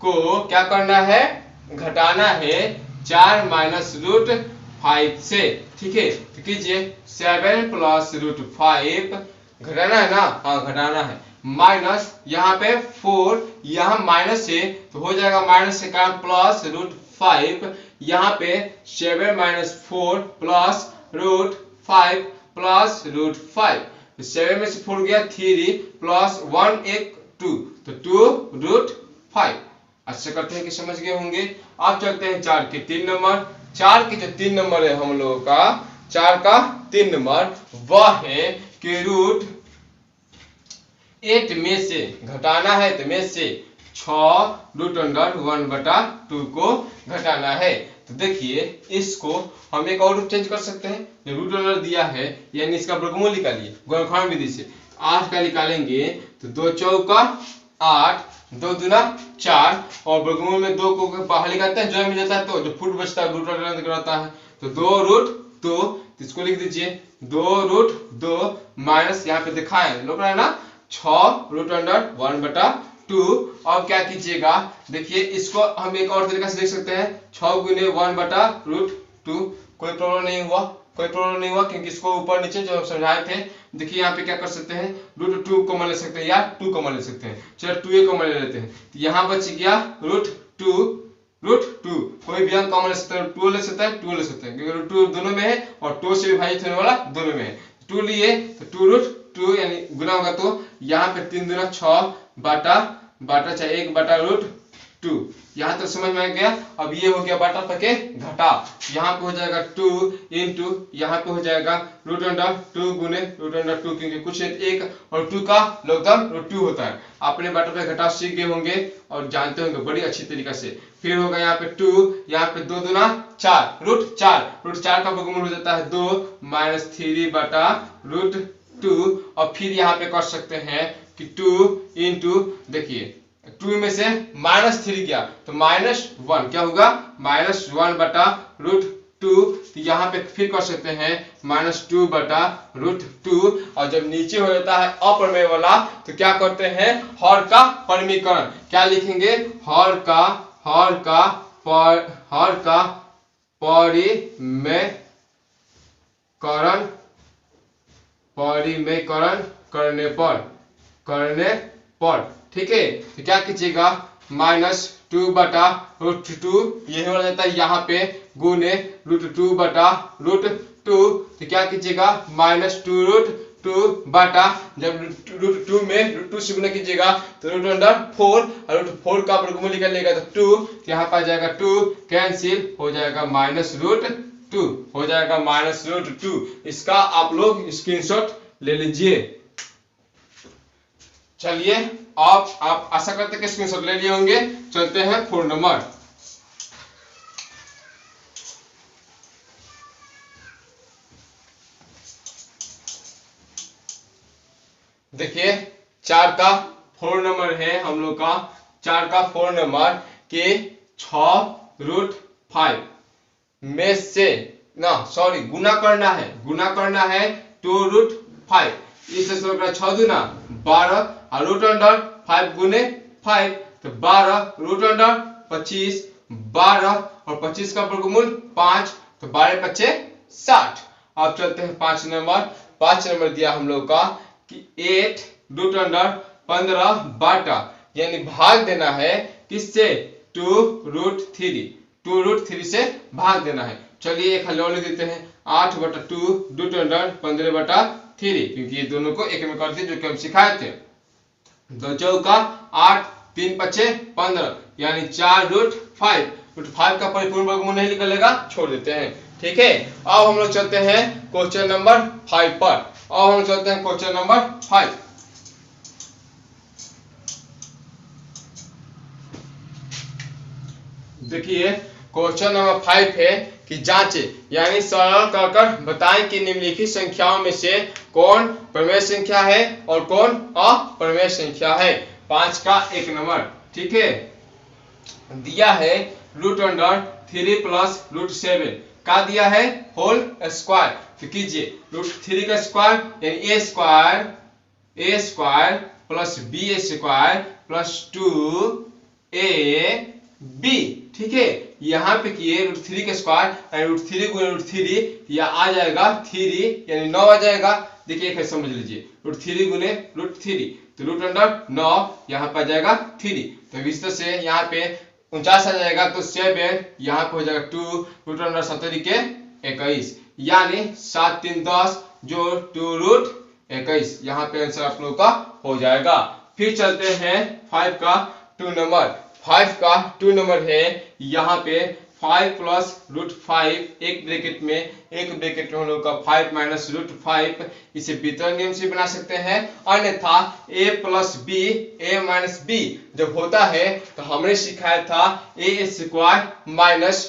को क्या करना है, घटाना है 4 -√5 से, ठीक है। तो कीजिए 7 + √5 घटाना है ना, हाँ घटाना है, माइनस यहाँ पे 4, यहाँ माइनस है तो हो जाएगा माइनस से कारण +√5, यहाँ पे 7 - 4 + √5 + √5, 7 में से 4 गया 3 + 1 1 2, तो 2√5। अच्छा करते हैं कि समझ गए होंगे। अब चलते हैं 4 के 3 नंबर। 4 के जो 3 नंबर है हम लोगों का, 4 का 3 नंबर वह है कि √8 में से घटाना है, तो में से 6√1/2 को घटाना है। तो देखिए इसको हम एक और रूप चेंज कर सकते हैं, जो √अंडर दिया है यानी इसका वर्गमूल निकालिए गुणनखंड विधि से। 8 का निकालेंगे तो 2 चौका 8, 2 दूना 4, और वर्गमूल में 2 को बाहर निकालते हैं, जो मिल जाता है तो जो फुट बचता है √अंडर करता है, तो 2√2, इसको लिख दीजिए 2√2 माइनस यहाँ पे दिखाए लोग है ना 6√1/2। अब क्या कीजिएगा, देखिए इसको हम एक और तरीके से देख सकते हैं, 6 × 1/√2, कोई प्रॉब्लम नहीं हुआ, क्योंकि इसको ऊपर नीचे जो समझाए थे। देखिए यहाँ पे क्या कर सकते हैं, √2 कॉमन ले सकते हैं या 2 कॉमन ले सकते हैं, चलो 2a कॉमन ले लेते हैं, तो यहाँ बच गया √2 √2। कोई भी अंक कॉमन ले सकते हैं, 2 ले सकते हैं, 2 ले सकते हैं, क्योंकि √2 दोनों में है और 2 से विभाजित होने वाला दोनों में है। 2 लिए तो 2√2 यानी गुना होगा, तो यहाँ पे 3 दूना 6 बाटा चाहे 1/√2। यहाँ तक समझ में आ गया। अब ये हो गया बाटा पके घटा, यहाँ पे हो जाएगा 2 इंटू यहाँ पे हो जाएगा √2 गुने √2, क्योंकि कुछ एक और 2 का लॉगरिथम √2 होता है। आपने बाटा पे घटाव सीख गए होंगे और जानते होंगे बड़ी अच्छी तरीके से। फिर होगा यहाँ पे 2, यहाँ पे 2 दूना 4 √4 का वर्गमूल हो जाता है 2 - 3/√2। और फिर यहाँ पे कर सकते हैं कि 2 इंटू, देखिए 2 में से -3 गया तो -1 क्या होगा, -1/√2। तो यहाँ पे फिर कर सकते हैं -2/√2। और जब नीचे हो जाता है अप्रमेय वाला तो क्या करते हैं, हर का परिमीकरण। क्या लिखेंगे, हर का परिमेयकरण करने पर ठीक है। तो क्या कीजिएगा, -2/√2 यही हो जाता है यहाँ पे गुने √2/√2। तो क्या कीजिएगा, -2√2 बाटा, जब √2 में √2 से गुना कीजिएगा तो √4 और √4 का वर्गमूल निकलेगा तो 2। तो यहाँ पर जाएगा 2 कैंसिल हो जाएगा -√2 हो जाएगा -√2। इसका आप लोग स्क्रीनशॉट ले लीजिए। चलिए आप आशा करते हैं कि स्क्रीनशॉट ले लिए होंगे। चलते हैं 4 नंबर। देखिए 4 का 4 नंबर है हम लोग का। 4 का 4 नंबर के 6√5 में से गुना करना है 2√5। इससे 6 दूना 12 और √5 गुने 5 तो 12√25 12 और 25 का वर्गमूल 5 तो 12 × 5 = 60। अब चलते हैं 5 नंबर। 5 नंबर दिया हम लोग का कि 8√15 बाटा, यानी भाग देना है किससे, 2√3 से भाग देना है। चलिए एक हल देते हैं, 8/2 √15/3, क्योंकि ये दोनों को एक में कर दिए जो कि हम सिखाए थे। 2 चौका 8 3 × 5 = 15 यानी 4√5। √5 का परिपूर्ण वर्गमूल नहीं निकलेगा, छोड़ देते हैं। ठीक है। अब हम लोग चलते हैं क्वेश्चन नंबर 5 पर। Question number 5। देखिए क्वेश्चन नंबर 5 है कि जांचे, यानी सरल कर बताएं कि निम्नलिखित संख्याओं में से कौन परिमेय संख्या है और कौन अपरिमेय संख्या है। 5 का 1 नंबर। ठीक है। दिया है √3 + √7 का दिया है होल स्क्वायर। तो कीजिए √3 का स्क्वायर यानी a² + b² + 2ab। ठीक है। यहाँ पे किए √3 का स्क्वायर √3 गुणे √3 या आ जाएगा 3 यानी 9 आ जाएगा। देखिए एक समझ लीजिए, √3 गुणे √3 तो √9 यहाँ पर आ जाएगा 3। तो इस तरह से यहाँ पे 49 आ जाएगा तो 7 यहाँ पे हो जाएगा 2 √7 के 21 यानी 7 3 10 जो 2√21। यहाँ पे आंसर आप लोगों का हो जाएगा। फिर चलते हैं 5 का 2 नंबर। 5 का 2 नंबर है यहाँ पे 5 + √5 एक ब्रैकेट में हम लोग का 5 - √5। इसे वितरण नियम से बना सकते हैं, अन्यथा a + b a - b जब होता है तो हमने सिखाया था a²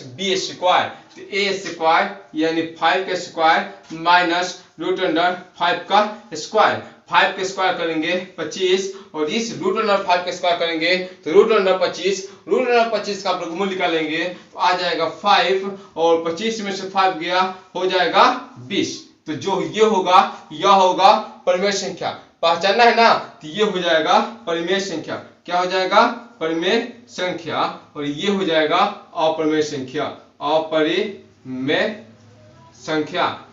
- b²। तो a² यानी 5 का स्क्वायर माइनस √5 का स्क्वायर। 5 का स्क्वायर करेंगे 25 और इस √5 का स्क्वायर करेंगे तो √25 का वर्गमूल निकालेंगे तो आ जाएगा 5 और 25 में से 5 गया हो जाएगा 20। तो जो ये होगा यह होगा परिमेय संख्या। पहचानना है ना, तो ये हो जाएगा परिमेय संख्या। क्या हो जाएगा, परिमेय संख्या। और ये हो जाएगा अपरिमेय संख्या।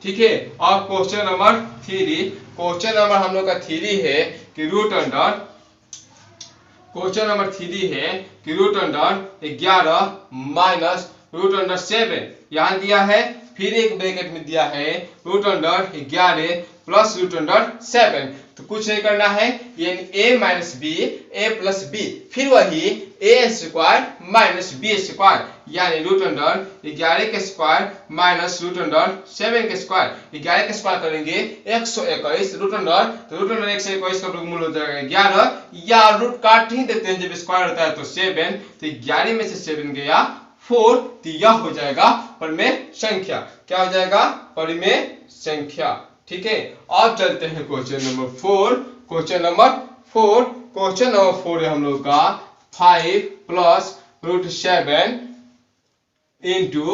ठीक है। और क्वेश्चन नंबर 3 हम लोग का 3 है कि क्वेश्चन नंबर 3 है कि root under 11 minus root under 7 यहाँ दिया है, फिर एक ब्रैकेट में दिया है root under 11 plus root under 7। तो कुछ नहीं करना है, यानी a minus B a plus B, फिर वही a square minus B square, यानी रूट अंडर 11 के स्क्वायर माइनस रूट अंडर 7 के स्क्वायर। 11 के स्क्वायर करेंगे 121 रूट अंडर, तो रूट अंडर 121 का वर्गमूल हो जाएगा 11, या रूट काट ही देते हैं जब स्क्वायर होता है तो 7, तो 11 में से 7 गया 4, तो यह हो जाएगा परिमेय संख्या। क्या हो जाएगा? परिमेय संख्या। ठीक है, अब चलते हैं क्वेश्चन नंबर 4। क्वेश्चन नंबर 4 है हम लोग का 5 plus root 7 into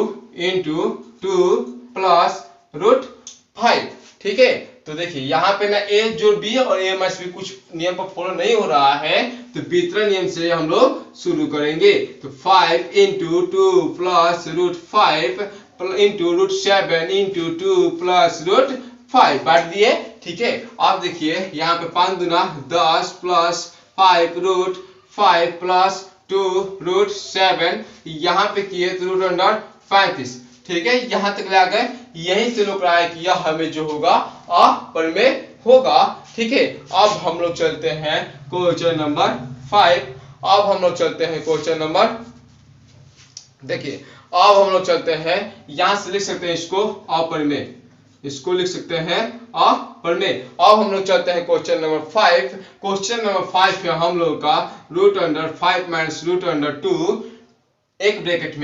2 plus root 5। ठीक है, तो देखिए यहाँ पे ना a जोड़ b और a माइनस b कुछ नियम पर फॉलो नहीं हो रहा है, तो वितरण नियम से हम लोग शुरू करेंगे। तो 5 into 2 plus root 5 into root 7 into 2 plus root 5 बांट दिए। ठीक है, अब देखिए यहाँ पे 5 दूना 10 प्लस 5 रूट 5 प्लस 2 रूट 7, यहाँ पे किए तो रूट अंडर 35। ठीक है, यहाँ तक ले आ गए, यहीं से लोग रहा है कि यह हमें जो होगा अपरिमेय होगा। ठीक है, अब हम लोग चलते हैं क्वेश्चन नंबर 5। अब हम लोग चलते हैं क्वेश्चन नंबर, देखिए अब हम लोग चलते हैं, यहां से लिख सकते हैं इसको अपरिमेय, इसको लिख सकते हैं अपरिमेय। अब हम लोग चलते हैं क्वेश्चन नंबर 5। क्वेश्चन नंबर 5 है हम लोग का root under 5 minus root under 2, एक ब्रैकेट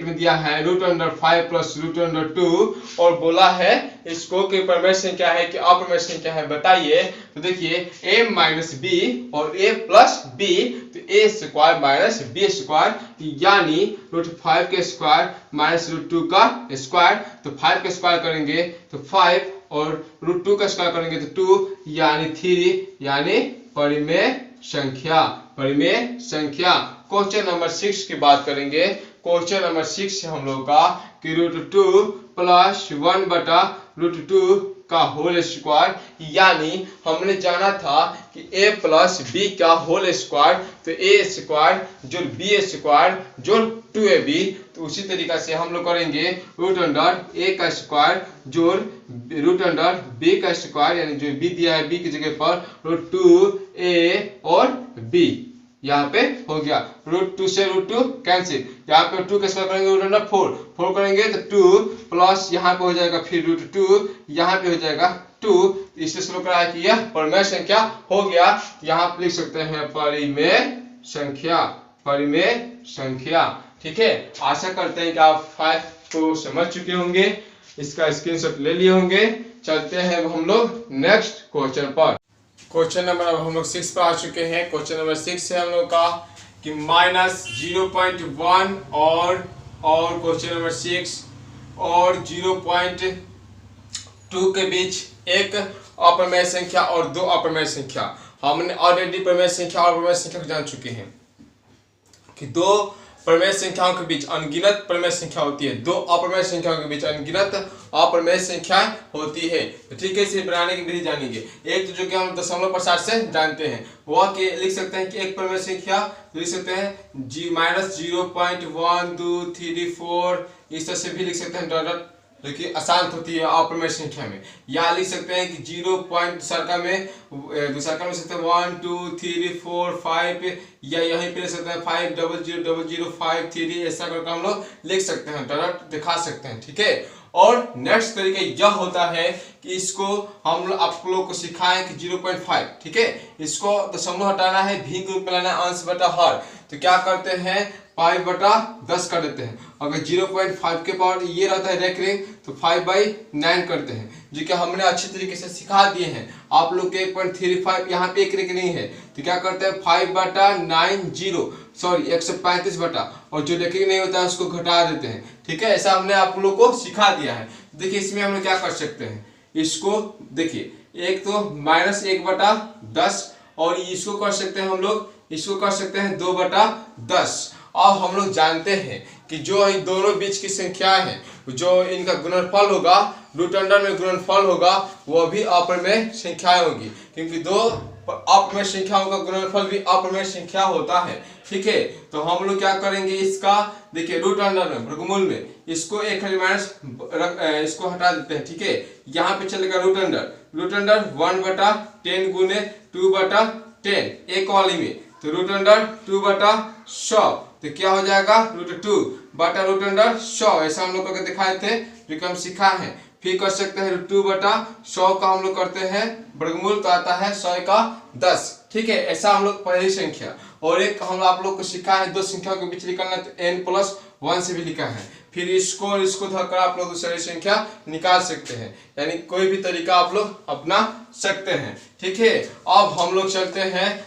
में दिया है root under 5 plus root under 2, और बोला है इसको कि परिमेय संख्या है कि अपरिमेय संख्या है, बताइए। तो देखिए a माइनस बी और a प्लस बी, तो a square minus B square, यानी रूट 5 के स्क्वायर माइनस रूट 2 का स्क्वायर, तो 5 का स्क्वायर करेंगे तो 5 और रूट 2 का स्क्वायर करेंगे तो 2, यानी 3, यानी परिमेय संख्या। क्वेश्चन नंबर 6 की बात करेंगे। क्वेश्चन नंबर 6 है हम लोग का कि रूट 2 प्लस 1 बटा रूट 2 का होल स्क्वायर, यानी हमने जाना था कि a प्लस बी का होल स्क्वायर, तो a स्क्वायर जोड़ b स्क्वायर जोड़ 2ab, तो उसी तरीका से हम लोग करेंगे रूट अंडर a का स्क्वायर जोड़ रूट अंडर b का स्क्वायर, यानी जो b दिया है b की जगह पर रूट 2a और b, यहाँ पे हो गया रूट 2 से रूट 2 कैंसिल, यहाँ पे 2 का स्क्वायर करेंगे रूट अंडर 4 करेंगे तो 2 प्लस यहाँ पे हो जाएगा फिर रूट 2, यहाँ पे हो जाएगा 2, इससे शुरू करा है कि यह परिमेय संख्या हो गया। यहाँ पे लिख सकते हैं परिमेय संख्या। ठीक है, आशा करते हैं कि आप 5 को समझ चुके होंगे, इसका स्क्रीनशॉट ले लिए होंगे। चलते हैं हम लोग नेक्स्ट क्वेश्चन पर। क्वेश्चन नंबर हम लोग 6 पर आ चुके हैं। क्वेश्चन नंबर 6 है हम लोग का कि माइनस 0.1 और क्वेश्चन नंबर 6 और 0.2 के बीच एक अपरिमेय संख्या और दो अपरिमेय संख्या। हमने ऑलरेडी परिमेय संख्या और अपरिमेय संख्या को जान चुके हैं कि दो परिमेय संख्याओं के बीच अनगिनत परिमेय संख्या होती है, दो अपरिमेय संख्याओं के बीच अनगिनत अपरिमेय संख्या होती है। तो ठीक है, इसे बनाने की विधि जानेंगे। एक तो जो कि हम दशमलव प्रसार से जानते हैं, वह के लिख सकते हैं कि एक परिमेय संख्या लिख सकते हैं माइनस 0.1 2 3 4, इस तरह से भी लिख सकते हैं डॉट, जो कि आसान होती है अपरिमेय संख्या में। या लिख सकते हैं कि 0 पॉइंट सर्कल में दूसरा में सकते हैं 1 2 3 4 5, या यहीं पे लिख सकते हैं 5 0 0 0 0 5 3, ऐसा करके हम लोग लिख सकते हैं, डॉट दिखा सकते हैं। ठीक है, और नेक्स्ट तरीका यह होता है कि इसको हम लोग आप लोग को सिखाएं कि 0.5। ठीक है, इसको दशमलव हटाना है, भी के रूप में लाना है अंश बटा हर, तो क्या करते हैं 5 बटा 10 कर देते हैं। अगर 0.5 के पावर ये रहता है रेकरिंग, तो 5/9 करते हैं, जो कि हमने अच्छी तरीके से सिखा दिए हैं। आप लोग के 1.35 यहाँ पे एक रेकरिंग है, तो क्या करते हैं 135 बटा, और जो रेकरिंग नहीं होता है उसको घटा देते हैं। ठीक है, ऐसा हमने आप लोग को सिखा दिया है। देखिए इसमें हम लोग क्या कर सकते हैं, इसको देखिए एक तो -1 बटा 10, और इसको कर सकते हैं हम लोग, इसको कर सकते हैं 2 बटा 10। अब हम लोग जानते हैं कि जो इन दोनों बीच की संख्या है, जो इनका गुणनफल होगा, रूट अंडर में गुणनफल होगा, वह भी अपरिमेय संख्याएं होगी, क्योंकि दो और अप्रमेय संख्याओं का गुणनफल भी अप्रमेय संख्या होता है। ठीक है, तो हम लोग क्या करेंगे इसका, देखिए रूट अंडर में वर्गमूल में इसको एक माइनस इसको हटा देते हैं। ठीक है, यहाँ पे चलेगा रूट अंडर 1/10 गुने 2/10 एक वाली में, तो रूट अंडर 2/100 तो क्या हो जाएगा √2/√100। ऐसा हम लोग करके दिखाए थे जो कि हम सिखा है। फिर कर सकते हैं √2/100 का हम लोग करते हैं वर्गमूल तो आता है 100 का 10। ठीक है, ऐसा हम लोग पहली संख्या। और एक हम आप लोग को सिखा है दो संख्याओं के बीच निकालना, तो n+1 से भी लिखा है। फिर इसको और इसको धरकर आप लोग दूसरी संख्या निकाल सकते हैं, यानी कोई भी तरीका आप लोग अपना सकते हैं। ठीक है, अब हम लोग चलते हैं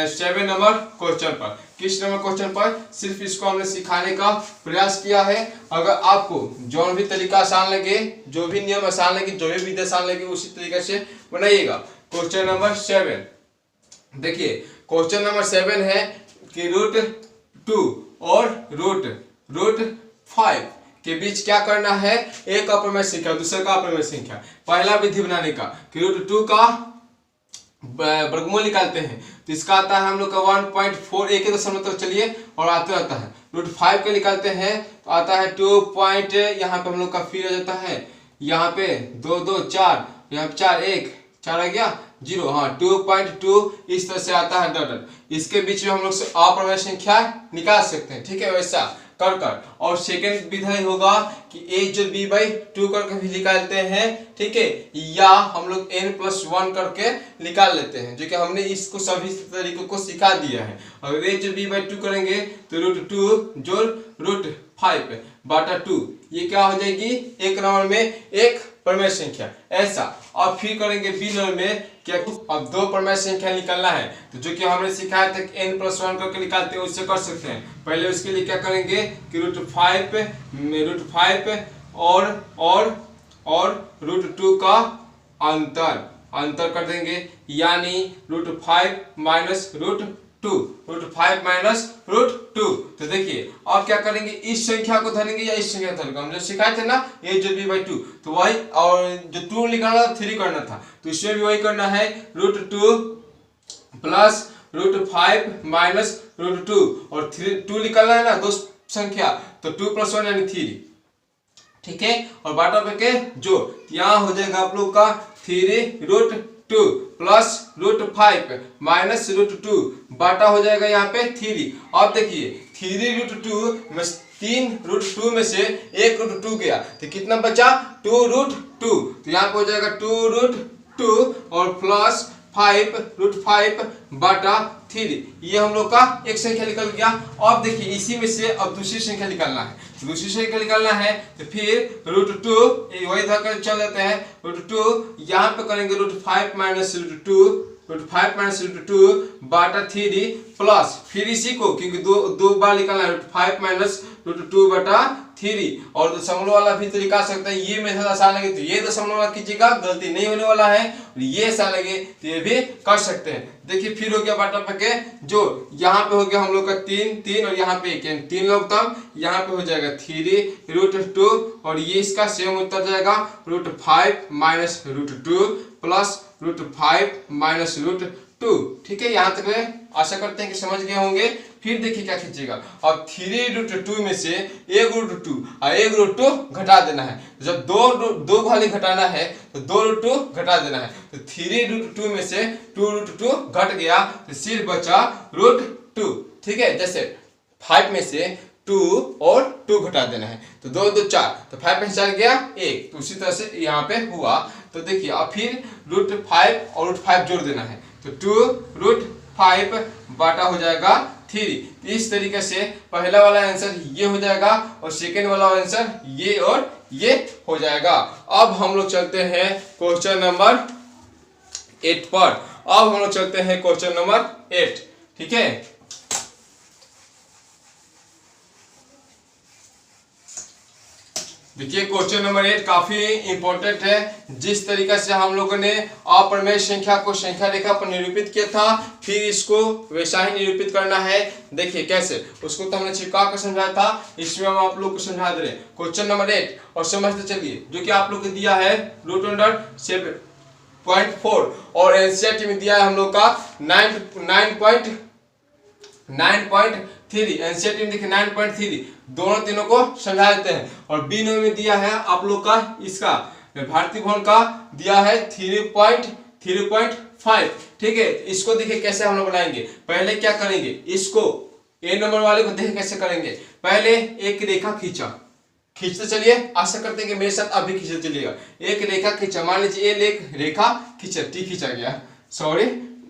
7 नंबर क्वेश्चन पर। किस नंबर क्वेश्चन पर? सिर्फ इसको हमने सिखाने का प्रयास किया है। अगर आपको जो भी तरीका आसान लगे, जो भी नियम आसान लगे, जो भी विधि आसान लगे, उसी तरीके से बनाइएगा। क्वेश्चन नंबर 7 देखिए, क्वेश्चन नंबर 7 है कि √2 और √5 के बीच क्या करना है, एक अप्रमेय संख्या दूसरे का अप्रमेय संख्या। पहला विधि बनाने का कि √2 का वर्गमूल निकालते हैं, तो इसका आता है हम लोग का 1.4 एक ही दशमलव तक चलिए और आते रहता है। √5 के निकालते हैं तो आता है 2. यहाँ पे हम लोग का फिर आ जाता है, यहाँ पे 2 2 4, यहाँ पे 4 1 4 आ गया 0, हाँ 2.2 इस तरह से आता है डॉट। इसके बीच में हम लोग अप्रमेय संख्या निकाल सकते हैं। ठीक है, वैसा कर और सेकंड विधि होगा कि a जो b/2 करके भी निकालते हैं। ठीक है, या हम लोग n+1 करके निकाल लेते हैं, जो कि हमने इसको सभी तरीकों को सिखा दिया है। अगर a जो b/2 करेंगे तो √2 जो √5/2 ये क्या हो जाएगी, एक नंबर में एक प्रमेय संख्या ऐसा। और फिर करेंगे बी नंबर में क्या, अब दो प्रमेय संख्या निकालना है, तो जो कि हमने सिखाया था n+1 करके निकालते हैं, उससे कर सकते हैं। पहले उसके लिए क्या करेंगे कि √5 और √2 का अंतर कर देंगे, यानी √5 माइनस √2। तो देखिए अब क्या करेंगे, इस संख्या को धरेंगे या इस संख्या को धरेंगे। हम जो सिखाए थे ना a जो b/2, तो वही, और जो 2 निकालना था 3 करना था, तो इसमें भी वही करना है √2 प्लस √5 माइनस √2 और 2 निकालना है ना दो संख्या, तो 2 + 1 यानी 3। ठीक है, और बाटा पे के जो यहाँ हो जाएगा आप लोग का 3√2 प्लस √5 माइनस √2 बाटा हो जाएगा यहाँ पे 3। अब देखिए 3√2 में 3√2 में से 1√2 गया तो कितना बचा 2√2, तो यहाँ पे हो जाएगा 2√2 और प्लस 5√5 बाटा 3। ये हम लोग का एक संख्या निकल गया। अब देखिए इसी में से अब दूसरी संख्या निकालना है, तो दूसरी संख्या निकालना है तो फिर √2 वही धरकर चल देते हैं। √2 यहाँ पे करेंगे √5 माइनस √2 बाटा 3 प्लस फिर इसी को, क्योंकि दो बार निकालना है, √5 माइनस √2 बटा 3। और दशमलव वाला भी तरीका सकते हैं, ये मेथड आसान लगे तो ये दशमलव वाला कीजिएगा, गलती नहीं होने वाला है। और ये ऐसा लगे तो ये भी कर सकते हैं। देखिए फिर हो गया बाटा पके, जो यहाँ पे हो गया हम लोग का 3 और यहाँ पे 3 लोग, तब यहाँ पे हो जाएगा 3√2 और ये इसका सेम उत्तर जाएगा √5 माइनस √2 प्लस √5 माइनस √2। ठीक है, यहाँ तक आशा करते हैं कि समझ गए होंगे। फिर देखिए क्या खींचेगा, अब 3√2 में से 1√2 और 1√2 घटा देना है। जब दो वाले घटाना है तो 2√2 घटा देना है, तो 3√2 में से 2√2 घट गया तो सिर्फ बचा √2। ठीक है, जैसे 5 में से 2 और 2 घटा देना है, तो 2 2 4, तो 5 में से चल गया 1, तो उसी तरह से यहाँ पे हुआ। तो देखिए अब फिर √5 और √5 जोड़ देना है, तो 2√5 बाटा हो जाएगा 3। इस तरीके से पहला वाला आंसर ये हो जाएगा और सेकेंड वाला आंसर ये और ये हो जाएगा। अब हम लोग चलते हैं क्वेश्चन नंबर 8 पर। अब हम लोग चलते हैं क्वेश्चन नंबर 8। ठीक है, देखिए क्वेश्चन नंबर 8 काफी इंपॉर्टेंट है। जिस तरीके से हम लोगों ने अप्रमेय संख्या को संख्या रेखा पर निरूपित किया था, फिर इसको वैसा ही निरूपित करना है। देखिए कैसे, उसको तो हमने चिपका कर समझाया था, इसमें हम आप लोग को समझा दे रहे हैं क्वेश्चन नंबर 8। और समझते चलिए, जो कि आप लोग को दिया है √7 9.4 और एनसीईआरटी में दिया है हम लोग का 9.3 एनसीईआरटी में देखिए 9.3 दोनों तीनों को समझा देते हैं। और बी नंबर में दिया है आप लोग का इसका भारतीय भवन का दिया है 3.5। ठीक है, इसको देखिए कैसे हम लोग बनाएंगे। पहले क्या करेंगे, इसको ए नंबर वाले को देखिए कैसे करेंगे। पहले एक रेखा खींचते चलिए, आशा करते हैं कि मेरे साथ आप भी खींचते चलिएगा। एक रेखा खींचा, मान लीजिए ए लेख रेखा खींचा, टी खींचा गया, सॉरी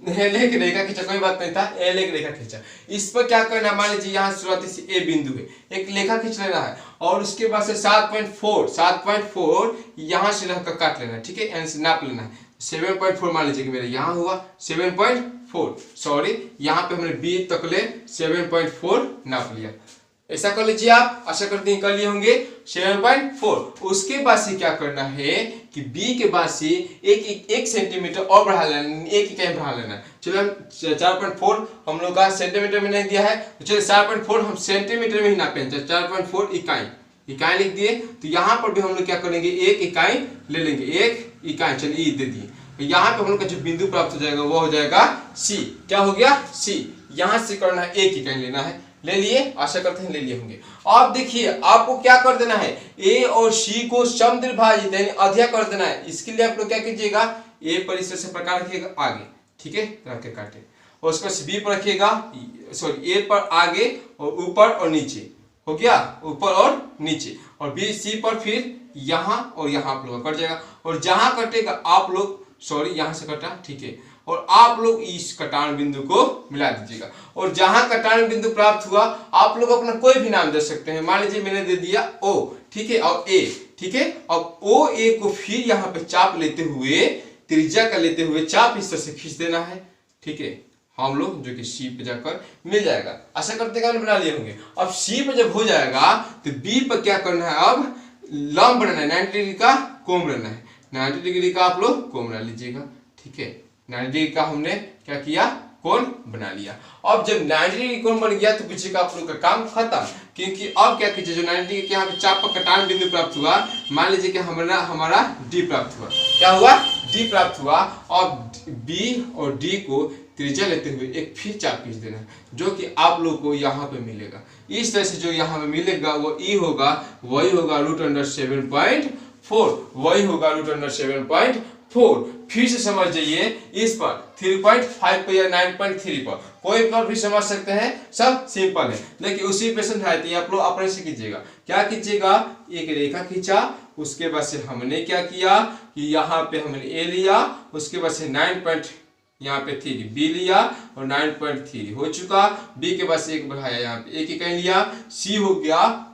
लेख रेखा खींचा, कोई बात नहीं था, ए लेख रेखा खींचा। इस पर क्या करना है, मान लीजिए यहाँ शुरुआती से ए बिंदु है, एक लेखा खींच लेना है और उसके बाद से 7.4 यहाँ से रहकर काट लेना है। ठीक है, यानी नाप लेना है। 7.4 मान लीजिए कि मेरा यहाँ हुआ 7.4, सॉरी यहाँ पे हमने बी तक ले 7.4 नाप लिया। ऐसा कर लीजिए आप, आशा करते हैं कर लिए होंगे 7.4। उसके बाद से क्या करना है कि बी के बाद से एक सेंटीमीटर और बढ़ा लेना, एक इकाई बढ़ा लेना। चलो हम 4.4 हम लोग का सेंटीमीटर में नहीं दिया है, तो चलिए 4.4 हम सेंटीमीटर में ही नापें। 4.4 इकाई लिख दिए। तो यहाँ पर भी हम लोग क्या करेंगे, एक इकाई ले लेंगे, एक इकाई, चलिए दे दिए। यहाँ पे हम लोग का जो बिंदु प्राप्त हो जाएगा वो हो जाएगा सी। क्या हो गया, सी। यहाँ से करना है, एक इकाई लेना है, ले लिए, आशा करते हैं ले लिए होंगे। अब देखिए आपको क्या कर देना है, ए और सी को समद्विभाजित यानी अध्यय कर देना है। इसके लिए आप लोग क्या कीजिएगा, ए पर इस तरह से प्रकार रखिएगा आगे, ठीक है, रख के काटे, और उसके बाद बी पर रखिएगा, सॉरी ए पर आगे और ऊपर और नीचे, हो गया, ऊपर और नीचे, और बी सी पर फिर यहाँ और यहाँ आप लोग कट जाएगा। और जहां कटेगा आप लोग, सॉरी यहाँ से कटा, ठीक है, और आप लोग इस कटान बिंदु को मिला दीजिएगा। और जहां कटान बिंदु प्राप्त हुआ आप लोग अपना कोई भी नाम दे सकते हैं। मान लीजिए मैंने दे दिया ओ, ठीक है, और ए, ठीक है। अब ओ ए को फिर यहाँ पे चाप लेते हुए, त्रिज्या का लेते हुए चाप इस तरह से खींच देना है, ठीक है। हम लोग जो कि सी पे जाकर मिल जाएगा, आशा करते हैं बना लिए होंगे। अब सी पे जब हो जाएगा तो बी पर क्या करना है, अब लंब बनाना है, 90 डिग्री का कोण बनाना है। 90 डिग्री का आप लोग कोण बना लीजिएगा, ठीक है। 90 डिग्री का हमने क्या किया, कोण बना लिया। अब जब 90 डिग्री कोण बन गया तो पीछे का आप लोग का काम खत्म। क्योंकि अब क्या कीजिए, जो 90 डिग्री के यहाँ पे चाप पर कटान बिंदु प्राप्त हुआ, मान लीजिए कि हमारा डी प्राप्त हुआ। क्या हुआ, डी प्राप्त हुआ। अब बी और डी को त्रिज्या लेते हुए एक फिर चाप खींच देना है, जो कि आप लोग को यहाँ पे मिलेगा। इस तरह से जो यहाँ पे मिलेगा वो ई होगा, वही होगा √7.4, वही होगा √7.4। फिर से समझ जाइए इस पर 3.5 पर या 9.3 पर, कोई पर भी समझ सकते हैं, सब सिंपल है। लेकिन उसी पे समझाते हैं, आप लोग अपने से कीजिएगा। क्या कीजिएगा, एक रेखा खींचा, उसके बाद से हमने क्या किया कि यहाँ पे हमने ए लिया, उसके बाद से 9.3 बी लिया और 9.3 हो चुका। बी के बाद से एक बढ़ाया, यहाँ पे एक इकाई लिया, सी हो गया।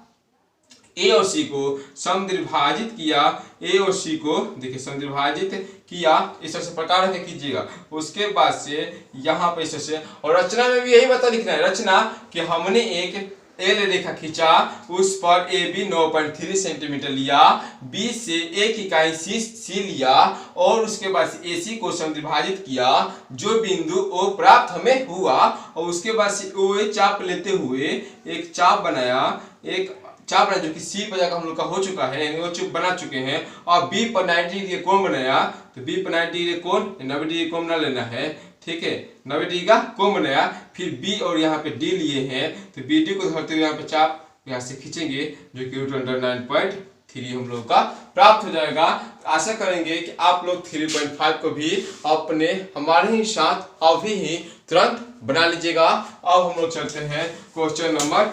ए और सी को समद्विभाजित किया, ए और सी को देखिए समद्विभाजित किया, इस तरह से प्रकार रखे कीजिएगा। उसके बाद से यहाँ पे इस तरह से, और रचना में भी यही बता लिखना है, रचना कि हमने एक एल रेखा खींचा, उस पर ए बी 9.3 सेंटीमीटर लिया, बी से एक इकाई सी लिया, और उसके बाद से ए सी को समद्विभाजित किया, जो बिंदु ओ प्राप्त हमें हुआ, और उसके बाद से ओ ए चाप लेते हुए एक चाप बनाया, एक चाप जो कि सी पर जाकर हम लोग का हो चुका है, यानी वो चुप बना चुके हैं। और बी पर 90 डिग्री कोण बनाया, तो बी पर 90 डिग्री कोण 90 डिग्री कोण बना लेना है, ठीक है, 90 डिग्री का कोण बनाया। फिर बी और यहाँ पे डी लिए हैं, तो बी डी को धरते हुए यहाँ पे चाप यहाँ से खींचेंगे, जो कि √9.3 हम लोग का प्राप्त हो जाएगा। आशा करेंगे कि आप लोग 3.5 को भी अपने हमारे ही साथ अभी ही तुरंत बना लीजिएगा। अब हम लोग चलते हैं क्वेश्चन नंबर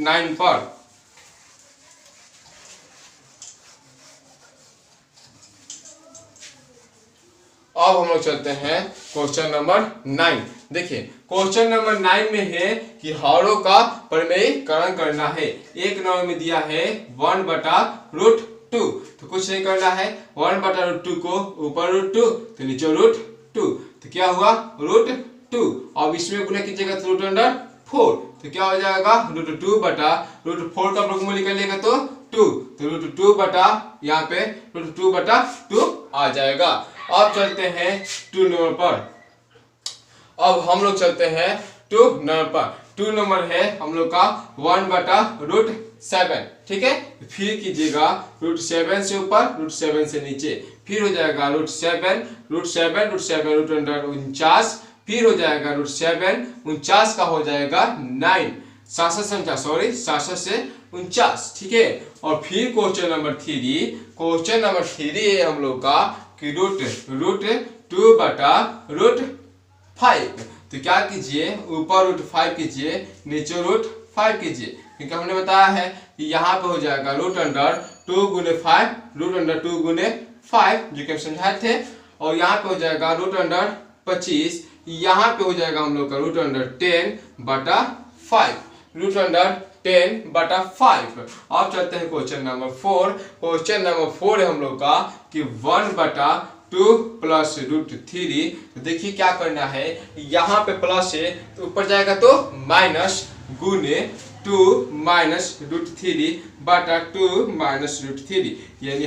9 पर। अब हम लोग चलते हैं क्वेश्चन नंबर 9। देखिए क्वेश्चन नंबर 9 में है कि हरों का परिमेयीकरण करना है। एक नंबर में दिया है 1/√2, तो कुछ नहीं करना है, 1/√2 को ऊपर √2 तो नीचे √2, तो क्या हुआ √2। अब इसमें गुना कीजिएगा तो √4, तो क्या हो जाएगा √2/√4 का वर्गमूल निकालिएगा तो 2, तो √2 यहाँ पे √2/2 आ जाएगा। अब चलते हैं 2 नंबर पर। अब हम लोग चलते हैं 2 नंबर पर। 2 नंबर है हम लोग का 1/√7, ठीक है। फिर कीजिएगा √7 से ऊपर √7 से नीचे, फिर हो जाएगा √7 √7 √49, फिर हो जाएगा √7 49 का हो जाएगा 9, 67 संख्या सॉरी 67 से 49, ठीक है। और फिर क्वेश्चन नंबर 3 है हम लोग का कि √2/√5। तो क्या कीजिए, ऊपर √5 कीजिए, नीचे √5 कीजिए, क्योंकि हमने बताया है कि यहाँ पे हो जाएगा √2 गुने 5, √2 गुने 5 जो कि हम समझाए थे। और यहाँ पे हो जाएगा √25, यहाँ पे हो जाएगा हम लोग का √10/5, √10/5। अब चलते हैं क्वेश्चन नंबर 4। क्वेश्चन नंबर 4 है हम लोग का कि 1/2 प्लस √3। तो देखिए क्या करना है, यहाँ पे प्लस है तो ऊपर जाएगा तो माइनस, गुने 2 माइनस √3/2 माइनस √3, यानी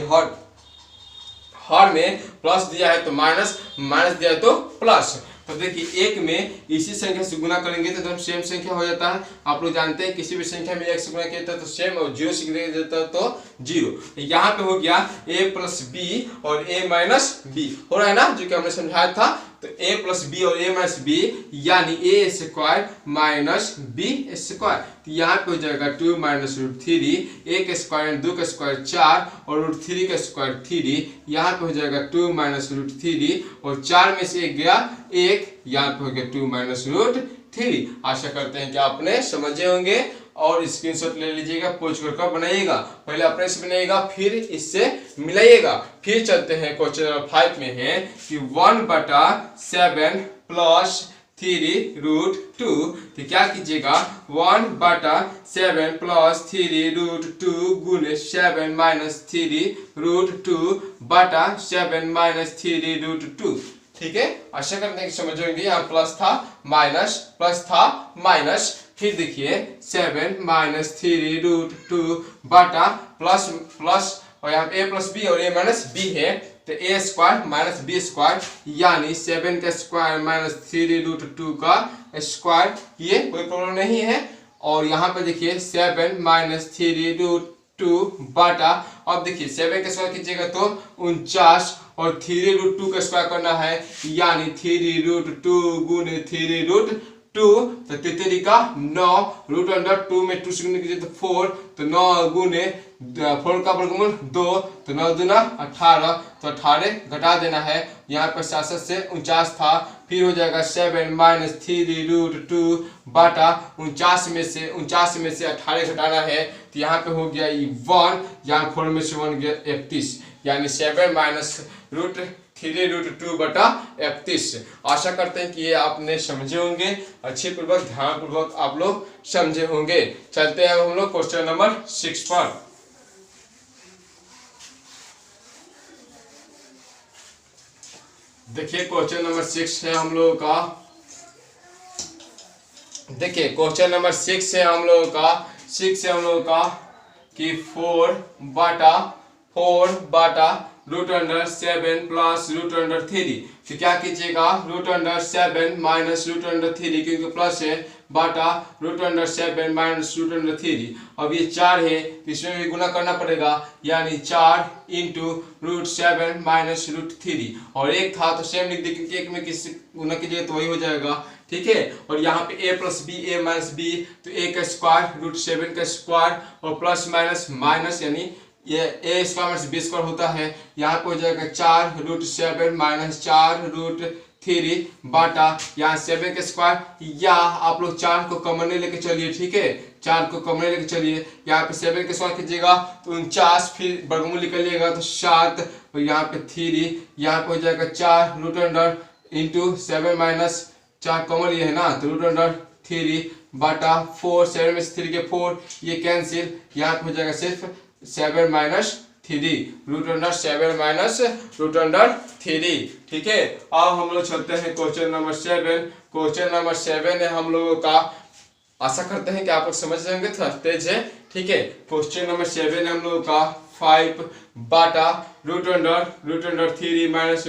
हर में प्लस दिया है तो माइनस, माइनस दिया है तो प्लस। तो देखिए एक में इसी संख्या से गुना करेंगे तो एकदम सेम संख्या हो जाता है। आप लोग जानते हैं किसी भी संख्या में 1 से गुना किया जाता है तो सेम, और 0 से गुना किया जाता है तो 0। यहाँ पे हो गया a प्लस बी और a माइनस बी हो रहा है ना, जो कि हमने समझाया था। तो a प्लस बी और a माइनस बी यानी a square minus b square. तो यहाँ पे हो जाएगा 2 माइनस √3, 1 स्क्वायर 2 का स्क्वायर 4 और √3 का स्क्वायर 3। यहाँ पे हो जाएगा 2 माइनस √3 और 4 में से 1 गया 1, यहाँ पे हो गया 2 माइनस √3। आशा करते हैं कि आपने समझे होंगे और स्क्रीनशॉट ले लीजिएगा, पोच कर बनाइएगा। पहले अपने से बनाइएगा फिर इससे मिलाइएगा। फिर चलते हैं क्वेश्चन नंबर 5 में है कि 1/7 प्लस 3√2। तो क्या कीजिएगा, 1/7 प्लस 3√2 गुने 7 माइनस 3√2/7 माइनस 3√2, ठीक है। आशा करते हैं कि समझ होंगे। यहाँ प्लस था माइनस, प्लस था माइनस, फिर देखिए 7 माइनस 3√2 बटा प्लस प्लस, और यहाँ a प्लस बी और a माइनस बी है तो a square minus B square, यानी 7 का स्क्वायर माइनस 3√2 का स्क्वायर, ये कोई प्रॉब्लम नहीं है। और यहाँ पे देखिए 7 माइनस 3√2 बटा, अब देखिए 7 का स्क्वायर कीजिएगा तो 49 और 3√2 का स्क्वायर करना है, यानी 3√2 गुने 3√2 तो 3 का 9, √2 में 2 से गुने कीजिए तो 4, तो 9 गुने 4 का वर्गमूल 2, तो 9 दूना 18, तो 18 घटा देना है। यहाँ पर 67 से 49 था, फिर हो जाएगा 7 माइनस 3√2 बटा 49 में से 18 घटाना है, तो यहाँ पे हो गया 1, यहाँ 4 में से 1 गया 31, यानी 7 माइनस 3√2 बटा 31। आशा करते हैं कि ये आपने समझे होंगे, अच्छे पूर्वक ध्यान पूर्वक आप लोग समझे होंगे। चलते हैं हम लोग क्वेश्चन नंबर 6 पर। देखिए क्वेश्चन नंबर 6 है हम लोगों का, देखिए क्वेश्चन नंबर 6 है हम लोगों का कि 4/7 √7 प्लस √3। तो क्या कीजिएगा, √7 माइनस √3 क्योंकि प्लस है बटा √7 माइनस √3। अब ये 4 है तो इसमें भी गुना करना पड़ेगा, यानी 4 इंटू √7 माइनस √3। और एक था तो सेम लिख दी क्योंकि एक में किसी गुना कीजिएगा तो वही हो जाएगा, ठीक है। और यहाँ पे a plus b a minus b, तो a का स्क्वायर √7 का स्क्वायर और प्लस माइनस माइनस, यानी ये a square minus B square होता है। यहाँ पे हो जाएगा 4 √7 माइनस 4 √3 बटा यहाँ 7 का स्क्वायर, या आप लोग 4 को कॉमन लेके चलिए, ठीक है, 4 को कॉमन लेके चलिए। यहाँ पे 7 का स्क्वायर कीजिएगा तो 49, फिर वर्गमूल निकलिएगा तो 7, और यहाँ पे 3, यहाँ पे हो जाएगा 4 इंटू 7 माइनस 4 कॉमन ये है ना, तो √3 बटा 4, 7 में से 3 के 4, ये कैंसिल, यहाँ पे हो जाएगा सिर्फ 7 माइनस 3, √7 माइनस √3, ठीक है। अब हम लोग चलते हैं क्वेश्चन नंबर 7। क्वेश्चन नंबर 7 है हम लोगों का, आशा करते हैं कि आप लोग समझ जाएंगे, थोड़ा तेज है, ठीक है। क्वेश्चन नंबर 7 है हम लोगों का 5 बटा √3 माइनस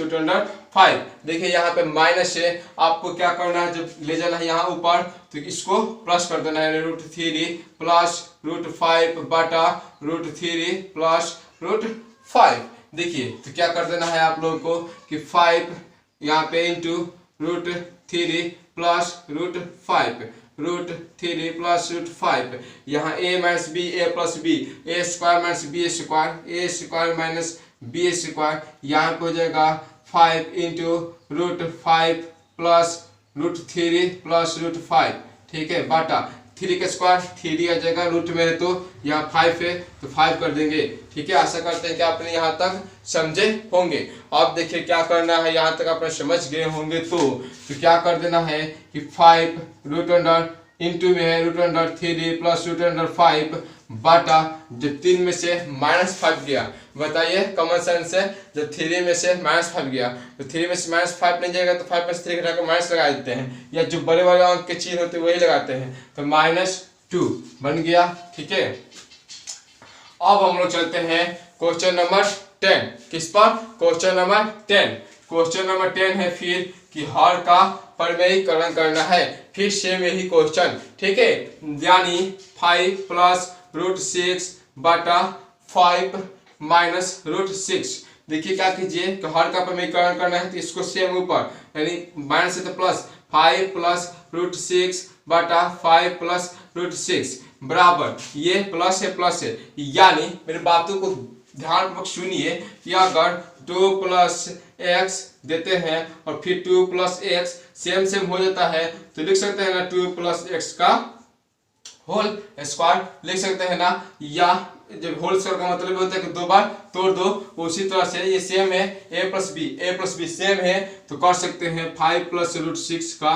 5। देखिए यहाँ पे माइनस है, आपको क्या करना है, जब ले जाना है यहाँ ऊपर तो इसको प्लस कर देना है, √3 प्लस √5 बटा √3 प्लस √5। देखिए तो क्या कर देना है आप लोगों को कि 5 यहाँ पे इंटू √3 प्लस √5, √3 प्लस √5, यहाँ a minus B, a plus b, a square minus B square, a square minus B square, यहाँ पे हो जाएगा 5 इंटू √5 प्लस √3 प्लस √5, ठीक है, बाटा 3 का स्क्वायर 3 आ जाएगा, रूट में है तो यहाँ 5 है तो 5 कर देंगे, ठीक है। आशा करते हैं कि आपने यहाँ तक समझे होंगे। अब देखिए क्या करना है, यहाँ तक आपने समझ गए होंगे तो क्या कर देना है कि 5 रूट अंडर इंटू में है √3 प्लस √5 बाटा, जब 3 में से -5 गया, बताइए कॉमन सेंस से, जब 3 में से -5 गया तो 3 में से -5 नहीं जाएगा तो 5 में से 3 घटाकर माइनस लगा देते हैं, या जो बड़े बड़े अंक के चिन्ह होते हैं वही लगाते हैं, तो -2 बन गया, ठीक है। अब हम लोग चलते हैं क्वेश्चन नंबर 10, किस पर, क्वेश्चन नंबर 10। क्वेश्चन नंबर 10 है फिर कि हर का परिमेयीकरण करना है, फिर सेम यही क्वेश्चन, ठीक है, यानी 5 प्लस √6 बटा 5 माइनस √6। देखिए क्या कीजिए कि हर का परिमेयीकरण करना है तो इसको सेम ऊपर, यानी माइनस है तो प्लस, 5 प्लस √6 बटा 5 प्लस √6 बराबर, ये प्लस है, यानी मेरी बातों को ध्यानपूर्वक सुनिए कि अगर 2 प्लस x देते हैं और फिर 2 प्लस x सेम हो जाता है तो लिख सकते हैं ना 2 प्लस x का होल स्क्वायर लिख सकते हैं ना, या जब होल स्क्वायर का मतलब होता है कि 2 बार तोड़ दो, उसी तरह से ये सेम है a प्लस बी सेम है तो कर सकते हैं 5 प्लस √6 का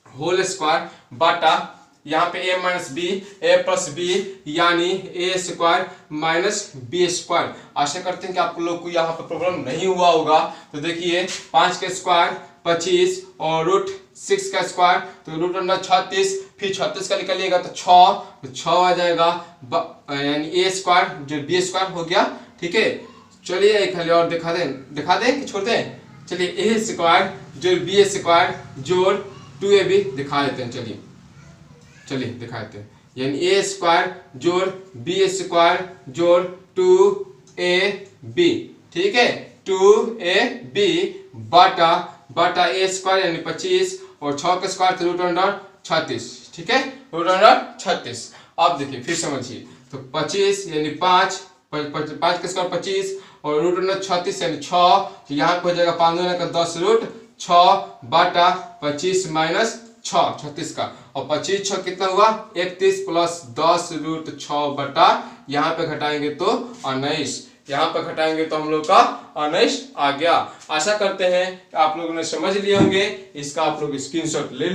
होल स्क्वायर बटा, यहाँ पे a minus b, a plus b, यानी a square minus B square. आशा करते हैं कि आप लोग को यहाँ पर प्रॉब्लम नहीं हुआ होगा। तो देखिए 5 का स्क्वायर 25 और √6 का स्क्वायर तो √36, फिर 36 का निकलिएगा तो 6 आ जाएगा, यानी ए स्क्वायर जो बी स्क्वायर हो गया, ठीक है। चलिए एक खाली और दिखा दें कि छोड़ दें, चलिए ए स्क्वायर जोड़ बी स्क्वायर जोड़ 2ab दिखा देते हैं, चलिए दिखा देते हैं, यानी ए स्क्वायर जोड़ बी स्क्वायर जोड़ 2ab, ठीक है, 2ab बटा ए स्क्वायर यानी 25 और 6 का स्क्वायर तो √36, ठीक है, √36। अब देखिए फिर समझिए तो 25 यानी 5 का स्क्वायर 25 और √36 यानी 6, यहाँ पे हो जाएगा 5 दूना का 10 √6 बटा 25 माइनस 36 का, और 25 6 कितना हुआ 31 प्लस 10 √6 बटा, यहाँ पे घटाएंगे तो 19, यहाँ पे घटाएंगे तो हम लोग का 19 आ गया। आशा करते हैं आप लोगों ने समझ लिए होंगे। इसका आप लोग स्क्रीनशॉट ले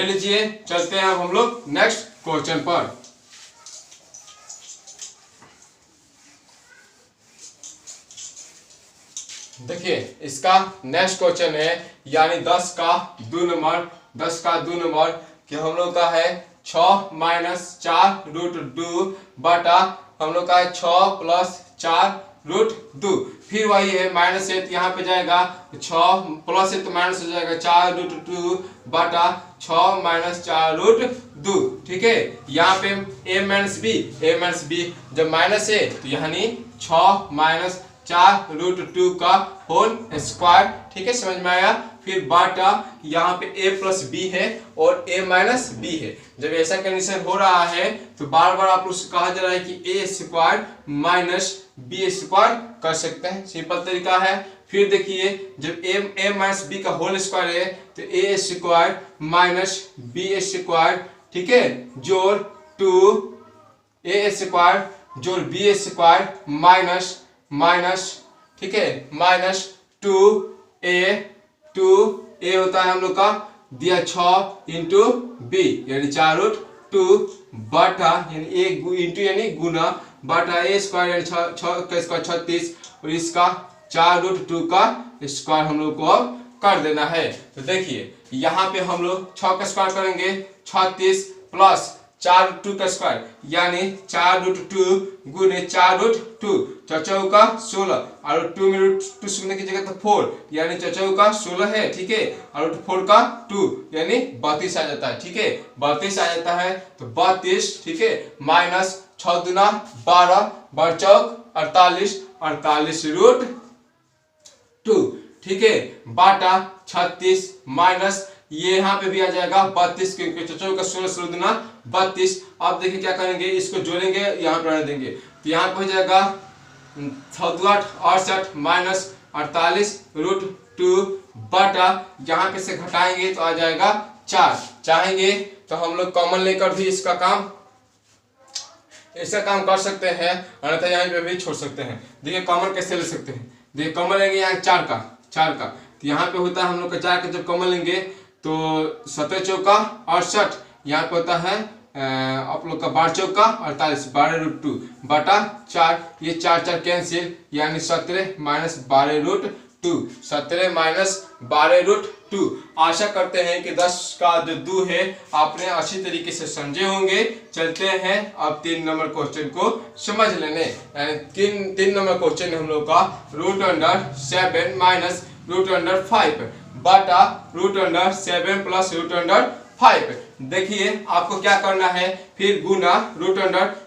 लीजिए, चलते हैं अब हम लोग नेक्स्ट क्वेश्चन पर। देखिए इसका नेक्स्ट क्वेश्चन है, यानी 10 का 2 नंबर कि हम लोग का है 6 माइनस 4 √2 बटा हम लोग का है 6 प्लस 4 √2, फिर वही है माइनस है तो यहाँ पे जाएगा 6 प्लस है तो माइनस हो जाएगा 4 √2 बटा 6 माइनस 4 √2, ठीक है। यहाँ पे a माइनस बी जब माइनस है तो यानी 6 माइनस 4 √2 का होल स्क्वायर, ठीक है, समझ में आया। फिर बाटा यहाँ पे a प्लस बी है और a माइनस बी है। जब ऐसा कंडीशन हो रहा है तो बार बार आप लोग से कहा जा रहा है कि a square minus B square कर सकते हैं, सिंपल तरीका है। फिर देखिए जब a माइनस बी का होल स्क्वायर है तो a square minus B square, ठीक है, जोड़ 2a स्क्वायर जोड़ बी स्क्वायर माइनस, ठीक है, माइनस 2a होता है हम लोग का दिया 6 इंटू बी यानी 4√2 बटा यानी a इंटू यानी गुना बटा a स्क्वायर यानी 6 का स्क्वायर 36 और इसका 4√2 का स्क्वायर हम लोग को अब कर देना है। तो देखिए यहाँ पे हम लोग 6 का स्क्वायर करेंगे 36 प्लस 4√2 का स्क्वायर यानी 4√2 गुने 4√2 चौका 16 और 2 में √2 सुनने की जगह तो 4 यानी चौका 16 है, ठीक है, और √4 का 2 यानी 32 आ जाता है, ठीक है, 32 आ जाता है। तो 32, ठीक है, माइनस 6 दूना 12 बर चौक 48 √2, ठीक है, बाटा 36 माइनस ये यहाँ पे भी आ जाएगा 32 क्योंकि चौका का 16 दूना 32। अब देखिए क्या करेंगे, इसको जोड़ेंगे, यहाँ पर रहने देंगे, तो यहाँ पे हो जाएगा 68 माइनस 48 √2 बटा यहाँ पे से घटाएंगे तो आ जाएगा 4। चाहेंगे तो हम लोग कॉमन लेकर भी इसका काम कर सकते हैं, अन्यथा यहाँ पे भी छोड़ सकते हैं। देखिए कॉमन कैसे ले सकते हैं, देखिए कॉमन लेंगे यहाँ 4 का, तो यहाँ पे होता है हम लोग का 4 का, जब कॉमन लेंगे तो 17 चौका 68, यहाँ पे होता है आप लोग का 12 चौका 48 12√2 बटा 4, ये 4 कैंसिल यानी 17 माइनस 12√2 17 माइनस 12√2। आशा करते हैं कि 10 का जो 2 है आपने अच्छी तरीके से समझे होंगे। चलते हैं अब 3 नंबर क्वेश्चन को समझ लेने। 3 नंबर क्वेश्चन हम लोग का √7 माइनस √5 बटा √7 प्लस √5। देखिए आपको क्या करना है, फिर गुना √,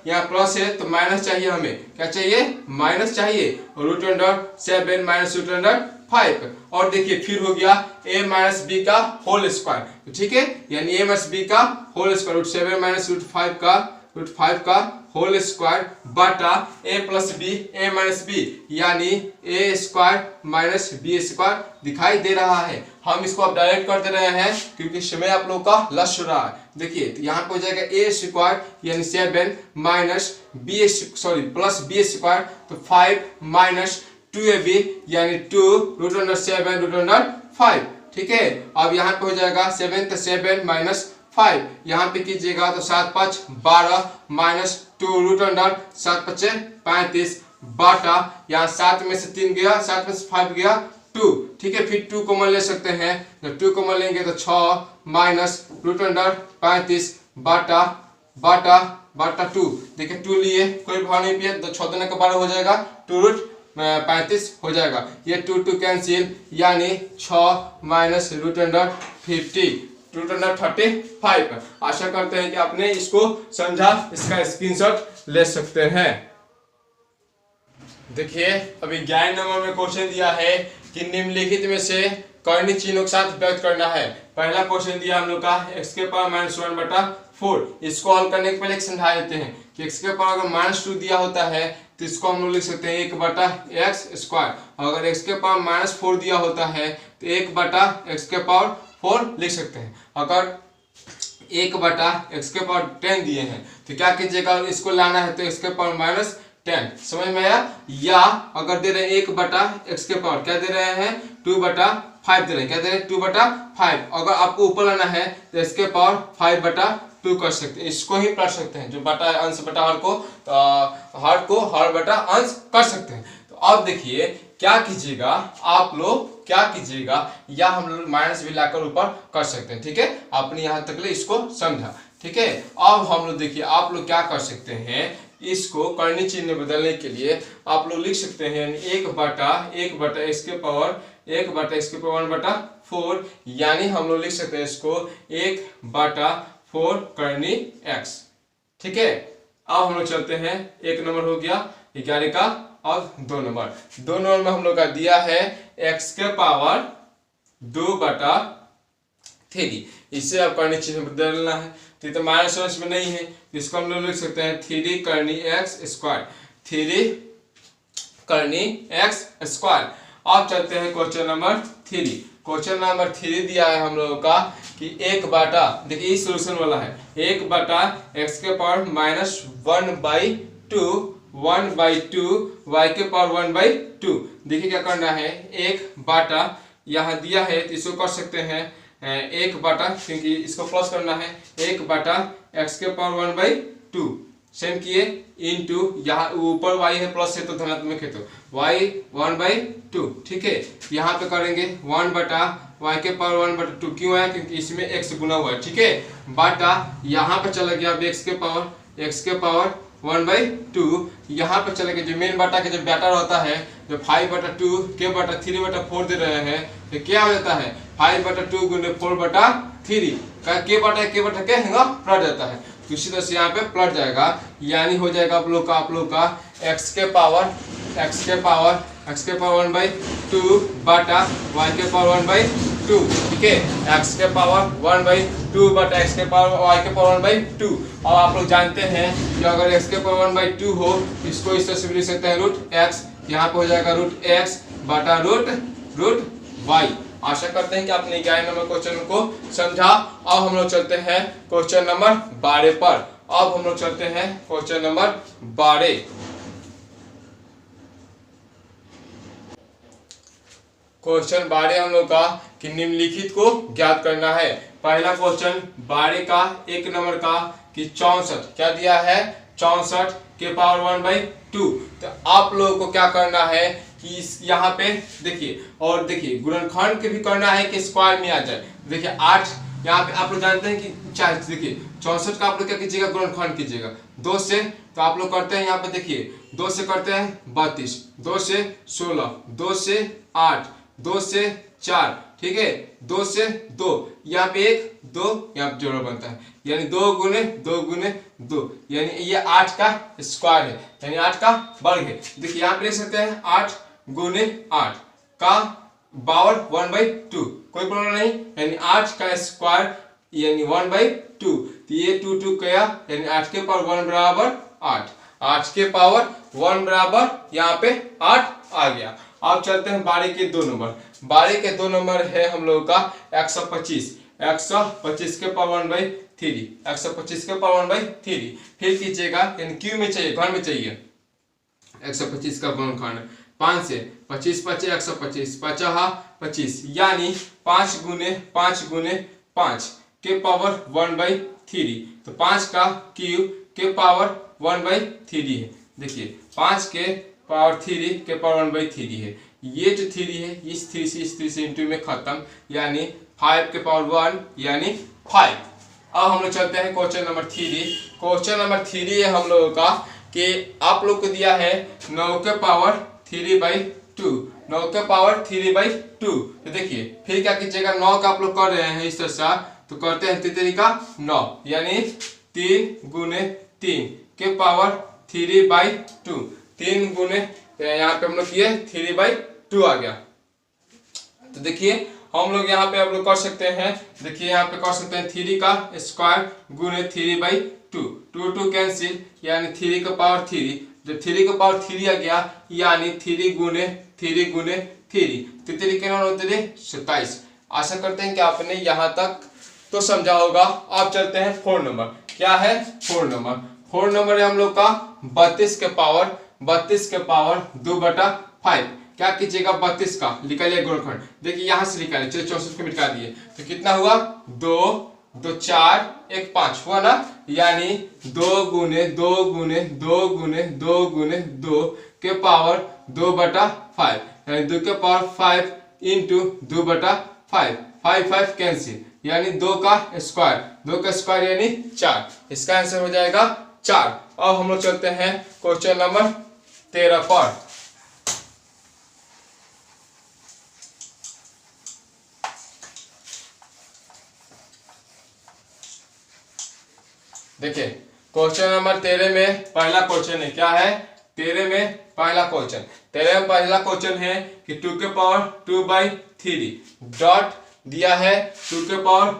यहाँ प्लस है तो माइनस चाहिए, हमें क्या चाहिए, माइनस चाहिए, √7 माइनस √5। और देखिए फिर हो गया a माइनस बी का होल स्क्वायर, ठीक है, यानी a माइनस बी का होल स्क्वायर √7 माइनस √5 का होल स्क्वायर बटा a plus b a minus b यानी a square minus B square दिखाई दे रहा है। हम इसको अब डायरेक्ट कर दे रहे हैं क्योंकि समय आप लोग का लश हो रहा है। देखिए तो यहाँ पे हो जाएगा a स्क्वायर यानी 7 माइनस प्लस बी स्क्वायर तो 5 माइनस 2ab यानी 2 √7 ठीक है। अब यहाँ पे हो जाएगा 7 तो 7 माइनस 5, यहाँ पे कीजिएगा तो 7 5 12 माइनस 2 √7 5 35 बाटा यहाँ 7 में से 3 गया, 7 में से 5 गया 2, ठीक है, फिर 2 कॉमन ले सकते हैं, जब 2 कॉमन लेंगे तो 6 माइनस √35 बाटा 2। देखिए 2 लिए कोई भाव नहीं पिया तो 6 दूना का 12 हो जाएगा, 2√35 हो जाएगा, ये 2 कैंसिल यानी 6 माइनस √50 235। आशा करते हैं कि आपने इसको समझा, इसका स्क्रीनशॉट ले सकते हैं। देखिए अभी 11 नंबर में क्वेश्चन दिया है कि निम्नलिखित में से कर्णीय चिन्हों के साथ व्यक्त करना है। पहला क्वेश्चन दिया हम लोग का x के पावर -1/4। इसको हल करने के पहले एक समझा देते हैं कि x के पावर अगर -2 दिया होता है तो इसको हम लोग लिख सकते हैं 1/x²। अगर x के पावर -4 दिया होता है तो 1/x के पावर 4 लिख सकते हैं। अगर 1/x के पावर 10 दिए हैं तो क्या कीजिएगा, इसको लाना है तो x के पावर -10, समझ में आया। या अगर दे रहे हैं 1/x के पावर क्या दे रहे हैं 2/5 दे रहे हैं, क्या दे रहे हैं 2/5। अगर आपको ऊपर लाना है तो इसके पावर 5/2 कर सकते हैं, इसको ही पढ़ सकते हैं, जो बटा अंश बटा हर को हर बटा अंश कर सकते हैं। तो अब देखिए क्या कीजिएगा, आप लोग क्या कीजिएगा, या हम लोग माइनस भी लाकर ऊपर कर सकते हैं, ठीक है, आपने यहाँ तक ले इसको समझा, ठीक है। अब हम लोग देखिए आप लोग क्या कर सकते हैं, इसको कर्णीय चिन्ह में बदलने के लिए आप लोग लिख सकते हैं 1/x के पावर 1/4 यानी हम लोग लिख सकते हैं इसको 1/4 कर्णीय x, ठीक है। अब हम लोग चलते हैं, 1 नंबर हो गया 11 का। अब 2 नंबर में हम लोग का दिया है x के पावर 2/3, इसे अब कर्णीय चिन्ह में बदलना है, तो ये तो माइनस में नहीं है, इसको हम लोग लिख सकते हैं 3 कर्णीय x², 3 कर्णीय x²। अब चलते हैं क्वेश्चन नंबर 3। क्वेश्चन नंबर 3 दिया है हम लोगों का कि 1/, देखिए ये सॉल्यूशन वाला है, 1/x के पावर -1/2 y के पावर 1/2। देखिए क्या करना है, 1/, यहाँ दिया है तो इसको कर सकते हैं 1/, क्योंकि इसको प्लस करना है 1/x के पावर 1/2 सेम किए इनटू यहाँ ऊपर y है प्लस है तो धनात्मक है तो y 1/2, ठीक है। यहाँ पे करेंगे 1/, y के पावर 1/2 क्यों है, क्योंकि इसमें x गुना हुआ है, ठीक है। बाटा यहाँ पे चला गया अब x के पावर 1/2 यहाँ पे चले गए। जो मेन बाटा के जब बेटर होता है, जो 5/2 k/3/4 दे रहे हैं, तो क्या हो जाता है 5/2 गुने 4/3 का k/k हैगा पलट जाता है। तो इसी तरह से यहाँ पे पलट जाएगा, यानी हो जाएगा आप लोग का x के पावर 1/2 बाटा y के पावर 1/2, ठीक है। x के पावर 1/2 बाटा x के पावर y के पावर 1/2। और आप लोग जानते हैं कि अगर x के पावर 1/2 हो, इसको इस तरह से भी लिख सकते हैं √x, यहाँ पे हो जाएगा √x बाटा रूट y। आशा करते हैं कि आपने 11 नंबर क्वेश्चन को समझा। अब हम लोग चलते हैं क्वेश्चन नंबर 12 पर। अब हम लोग चलते हैं क्वेश्चन नंबर 12। क्वेश्चन 12 हम लोग का कि निम्नलिखित को ज्ञात करना है। पहला क्वेश्चन 12 का 1 नंबर का कि 64 क्या दिया है, 64 के पावर 1/2। तो आप लोगों को क्या करना है कि यहाँ पे देखिए, और देखिए गुणनखंड के भी करना है कि स्क्वायर में आ जाए। देखिए 8 यहाँ पे आप लोग जानते हैं कि चाहे देखिए 64 का आप लोग क्या कीजिएगा, गुणनखंड कीजिएगा 2 से। तो आप लोग करते हैं यहाँ पे देखिए 2 से करते हैं 32, 2 से 16, 2 से 8, 2 से 4, ठीक है, 2 से 2, यहाँ पे 1 2 यहाँ पे जोड़ा बनता है, यानी 2 गुने 2, यानी ये 8 का स्क्वायर है, यानी 8 का वर्ग है। देखिए यहाँ पे लिख सकते हैं 8 गुने 8 का पावर 1/2, कोई प्रॉब्लम नहीं, यानी 8 का स्क्वायर यानी 1/2। तो ये 2 गया, यानी 8 के पावर 1 बराबर 8, 8 के पावर 1 बराबर यहाँ पे 8 आ गया। अब चलते हैं 12 के 2 नंबर। 12 के 2 नंबर है हम लोगों का 125 के पावर 1/3, 125 के पावर 1/3। फिर कीजिएगा, यानी क्यू में चाहिए, घन में चाहिए 125 का गुणनखंड 5 से 25 5 125 25, यानी 5 गुने 5 के पावर 1/3। तो 5 का क्यूब के पावर 1/3 है। देखिए 5 के पावर 3 के पावर 1/3 है। ये जो 3 है इस 3 से इंटू में खत्म, यानी 5 के पावर 1 यानी 5। अब हम लोग चलते हैं क्वेश्चन नंबर 3। क्वेश्चन नंबर 3 है हम लोगों का कि आप लोग को दिया है 9 के पावर 3/2, 9 के पावर 3/2। तो देखिए फिर क्या कीजिएगा, 9 का आप लोग कर रहे हैं इस तरह से, तो करते हैं तरीका 9, यानी 3 गुने 3 के पावर 3/2, 3 गुने यहाँ पे हम लोग किए 3/2 आ गया। तो देखिए हम लोग यहाँ पे आप लोग कर सकते हैं, देखिए यहाँ पे कर सकते हैं 3 का स्क्वायर गुने 3/2, 2 कैंसिल, यानी 3 का पावर 3, जब 3 का पावर 3 आ गया, यानी 3 गुने 3, तो 3 के नौ 27। आशा करते हैं कि आपने यहाँ तक तो समझा होगा। अब चलते हैं 4 नंबर। क्या है 4 नंबर? 4 नंबर है हम लोग का 32 के पावर 2/5। क्या कीजिएगा, 32 का निकालिए गुणनखंड। देखिए यहाँ से निकालिए, चलिए 64 को मिटा दिए, तो कितना हुआ 2 2 4 1 5 हुआ ना, यानी 2 गुने 2 के पावर 2/5, यानी 2 के पावर 5 इंटू 2/5, 5 कैंसिल, यानी 2 का स्क्वायर यानी 4। इसका आंसर हो जाएगा 4। अब हम लोग चलते हैं क्वेश्चन नंबर 13 पर। देखिए क्वेश्चन नंबर 13 में पहला क्वेश्चन है, क्या है 13 में पहला क्वेश्चन है कि 2 के पावर 2/3 डॉट दिया है 2 के पावर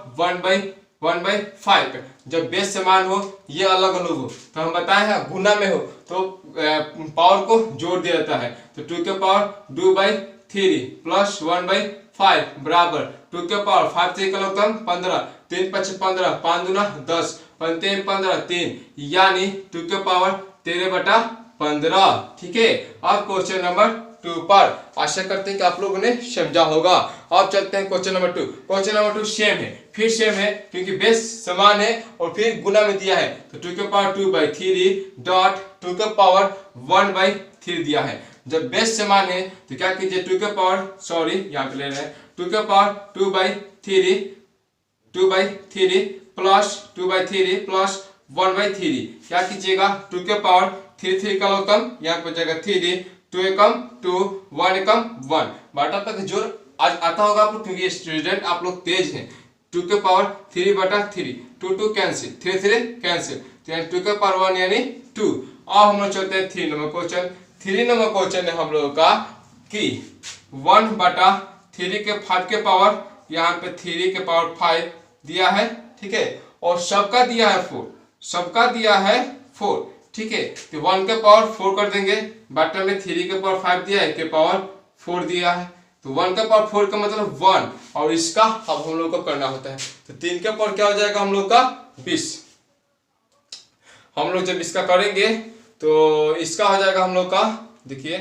1/5। जब बेस समान हो, ये अलग अलग हो, तो हम बताए हैं गुना में हो तो पावर को जोड़ दिया जाता है। तो 2 के पावर 2/3 प्लस 1/5 बराबर 2 के पावर 5 से का 15, 3 5 15, 5 दूना 10, 3 15 3, यानी 2 के पावर 13/15। ठीक है। अब क्वेश्चन नंबर 2 पर। आशा करते हैं कि आप लोगों ने समझा होगा। अब चलते हैं question number 2। Question number 2 same है, फिर सेम है क्योंकि बेस समान है और फिर गुना में दिया है। तो 2 के पावर 2/3 डॉट 2 के पावर 1/3 दिया है। जब बेस समान है तो क्या कीजिए 2 के पावर सॉरी यहाँ पे ले रहे हैं 2 के पावर 2/3 प्लस 2/3 प्लस 1/3 क्या कीजिएगा 2 के पावर 3 का लघुत्तम यहाँ पे जाएगा 3 2 एकम 2 1 एकम 1 बटा तक जोड़ आज आता होगा आपको क्योंकि स्टूडेंट आप लोग तेज हैं 2 के पावर 3/3 2 कैंसिल 3 कैंसिल तो यानी 2 के पावर 1 यानी 2। अब हम लोग चलते हैं 3 नंबर क्वेश्चन। 3 नंबर क्वेश्चन है हम लोगों का कि 1/3 के 5 के पावर यहाँ पे 3 के पावर 5 दिया है, ठीक है, और सबका दिया है 4, सबका दिया है 4, ठीक है, तो 1 के पावर 4 कर देंगे, बटा में 3 के पावर 5 दिया है, के पावर 4 दिया है, तो 1 का पावर 4 का मतलब 1 और इसका अब हम लोग को करना होता है, तो 3 के पावर क्या हो जाएगा हम लोग का 20। हम लोग जब इसका करेंगे तो इसका हो जाएगा हम लोग का, देखिए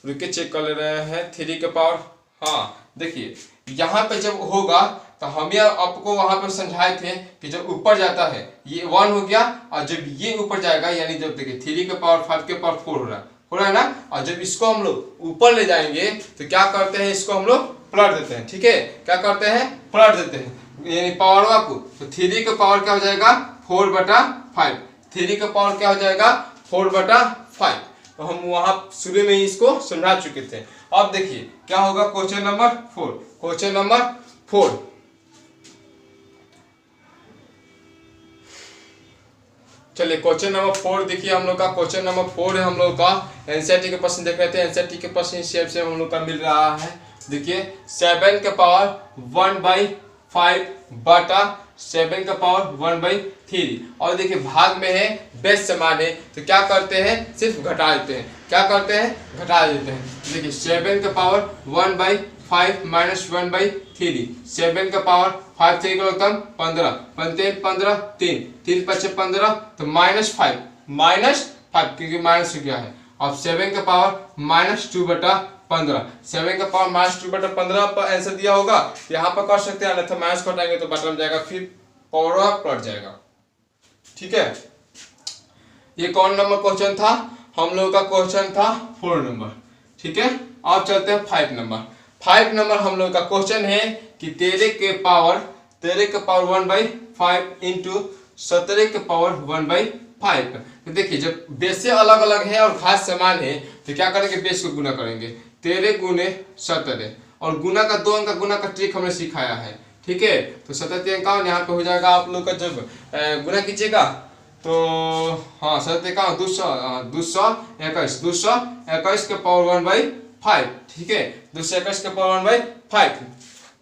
रुके चेक कर ले रहे हैं 3 के पावर, हाँ देखिए यहाँ पे जब होगा तो हम आपको वहां पर समझाए थे कि जब ऊपर जाता है ये 1 हो गया और जब ये ऊपर जाएगा यानी जब देखिए 3 के पावर 5 के पावर 4 हो रहा है ना, और जब इसको हम लोग ऊपर ले जाएंगे तो क्या करते हैं इसको हम लोग पलट देते हैं, ठीक है, क्या करते हैं पलट देते हैं यानी पावर को, तो 3 का पावर क्या हो जाएगा 4/5, 3 का पावर क्या हो जाएगा 4/5, तो हम वहां शुरू में ही इसको समझा चुके थे। अब देखिए क्या होगा क्वेश्चन नंबर 4, क्वेश्चन नंबर 4 चलिए क्वेश्चन नंबर 4 देखिए हम लोग का क्वेश्चन नंबर 4 है हम लोग का एनसीईआरटी के प्रश्न देख रहे थे, एनसीईआरटी के प्रश्न शेप से हम लोग का मिल रहा है, देखिए 7 के पावर 1/5 बटा 7 का पावर 1/3 और देखिए भाग में है बेस समान है तो क्या करते हैं सिर्फ घटा देते हैं, क्या करते हैं घटा देते हैं, देखिए 7 का पावर 1/5 माइनस 1/3, 7 का पावर 5 3 का लघुत्तम 15 15 3 5 15 तो -5 क्योंकि माइनस हो गया है। अब 7 का पावर -2/15, 7 का पावर -2/15 पर आंसर दिया होगा यहाँ पर कर सकते हैं, अन्यथा माइनस घटाएंगे तो बटन जाएगा फिर पावर पलट जाएगा, ठीक है। ये कौन नंबर क्वेश्चन था हम लोग का क्वेश्चन था 4 नंबर, ठीक है। अब चलते हैं 5 नंबर। 5 नंबर हम लोग का क्वेश्चन है कि 13 के पावर 1/5 इंटू 17 के पावर 1/5, तो देखिए जब बेसे अलग अलग है और घात समान है तो क्या करेंगे बेस को गुना करेंगे, 13 गुने 17 और गुना का 2 अंक का गुना का ट्रिक हमने सिखाया है, ठीक है, तो 17 अंक यहाँ पे हो जाएगा आप लोग का जब गुना कीजिएगा तो हाँ 17 का 221 के पावर 1/5, ठीक है, 221 के पावर 1/5।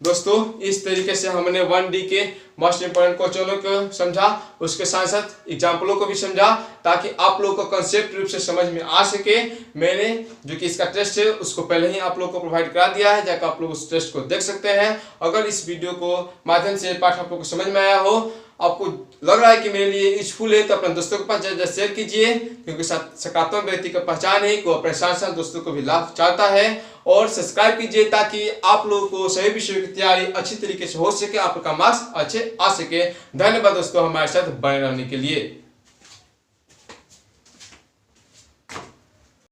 दोस्तों इस तरीके से हमने 1D के मोस्ट इंपोर्टेंट क्वेश्चनों को समझा, उसके साथ साथ एग्जाम्पलों को भी समझा ताकि आप लोगों को कंसेप्ट रूप से समझ में आ सके। मैंने जो कि इसका टेस्ट है उसको पहले ही आप लोगों को प्रोवाइड करा दिया है, जाकर आप लोग उस टेस्ट को देख सकते हैं। अगर इस वीडियो को माध्यम से पाठ आप लोग को समझ में आया हो, आपको लग रहा है कि मेरे लिए यूजफुल है, तो अपने दोस्तों के पास ज़्यादा शेयर कीजिए, क्योंकि सकारात्मक व्यक्ति का पहचान है कि वो अपने साथ साथ दोस्तों को भी लाभ चाहता है। और सब्सक्राइब कीजिए ताकि आप लोगों को सभी विषयों की तैयारी अच्छी तरीके से हो सके, आपका मार्क्स अच्छे आ सके। धन्यवाद दोस्तों हमारे साथ बने रहने के लिए।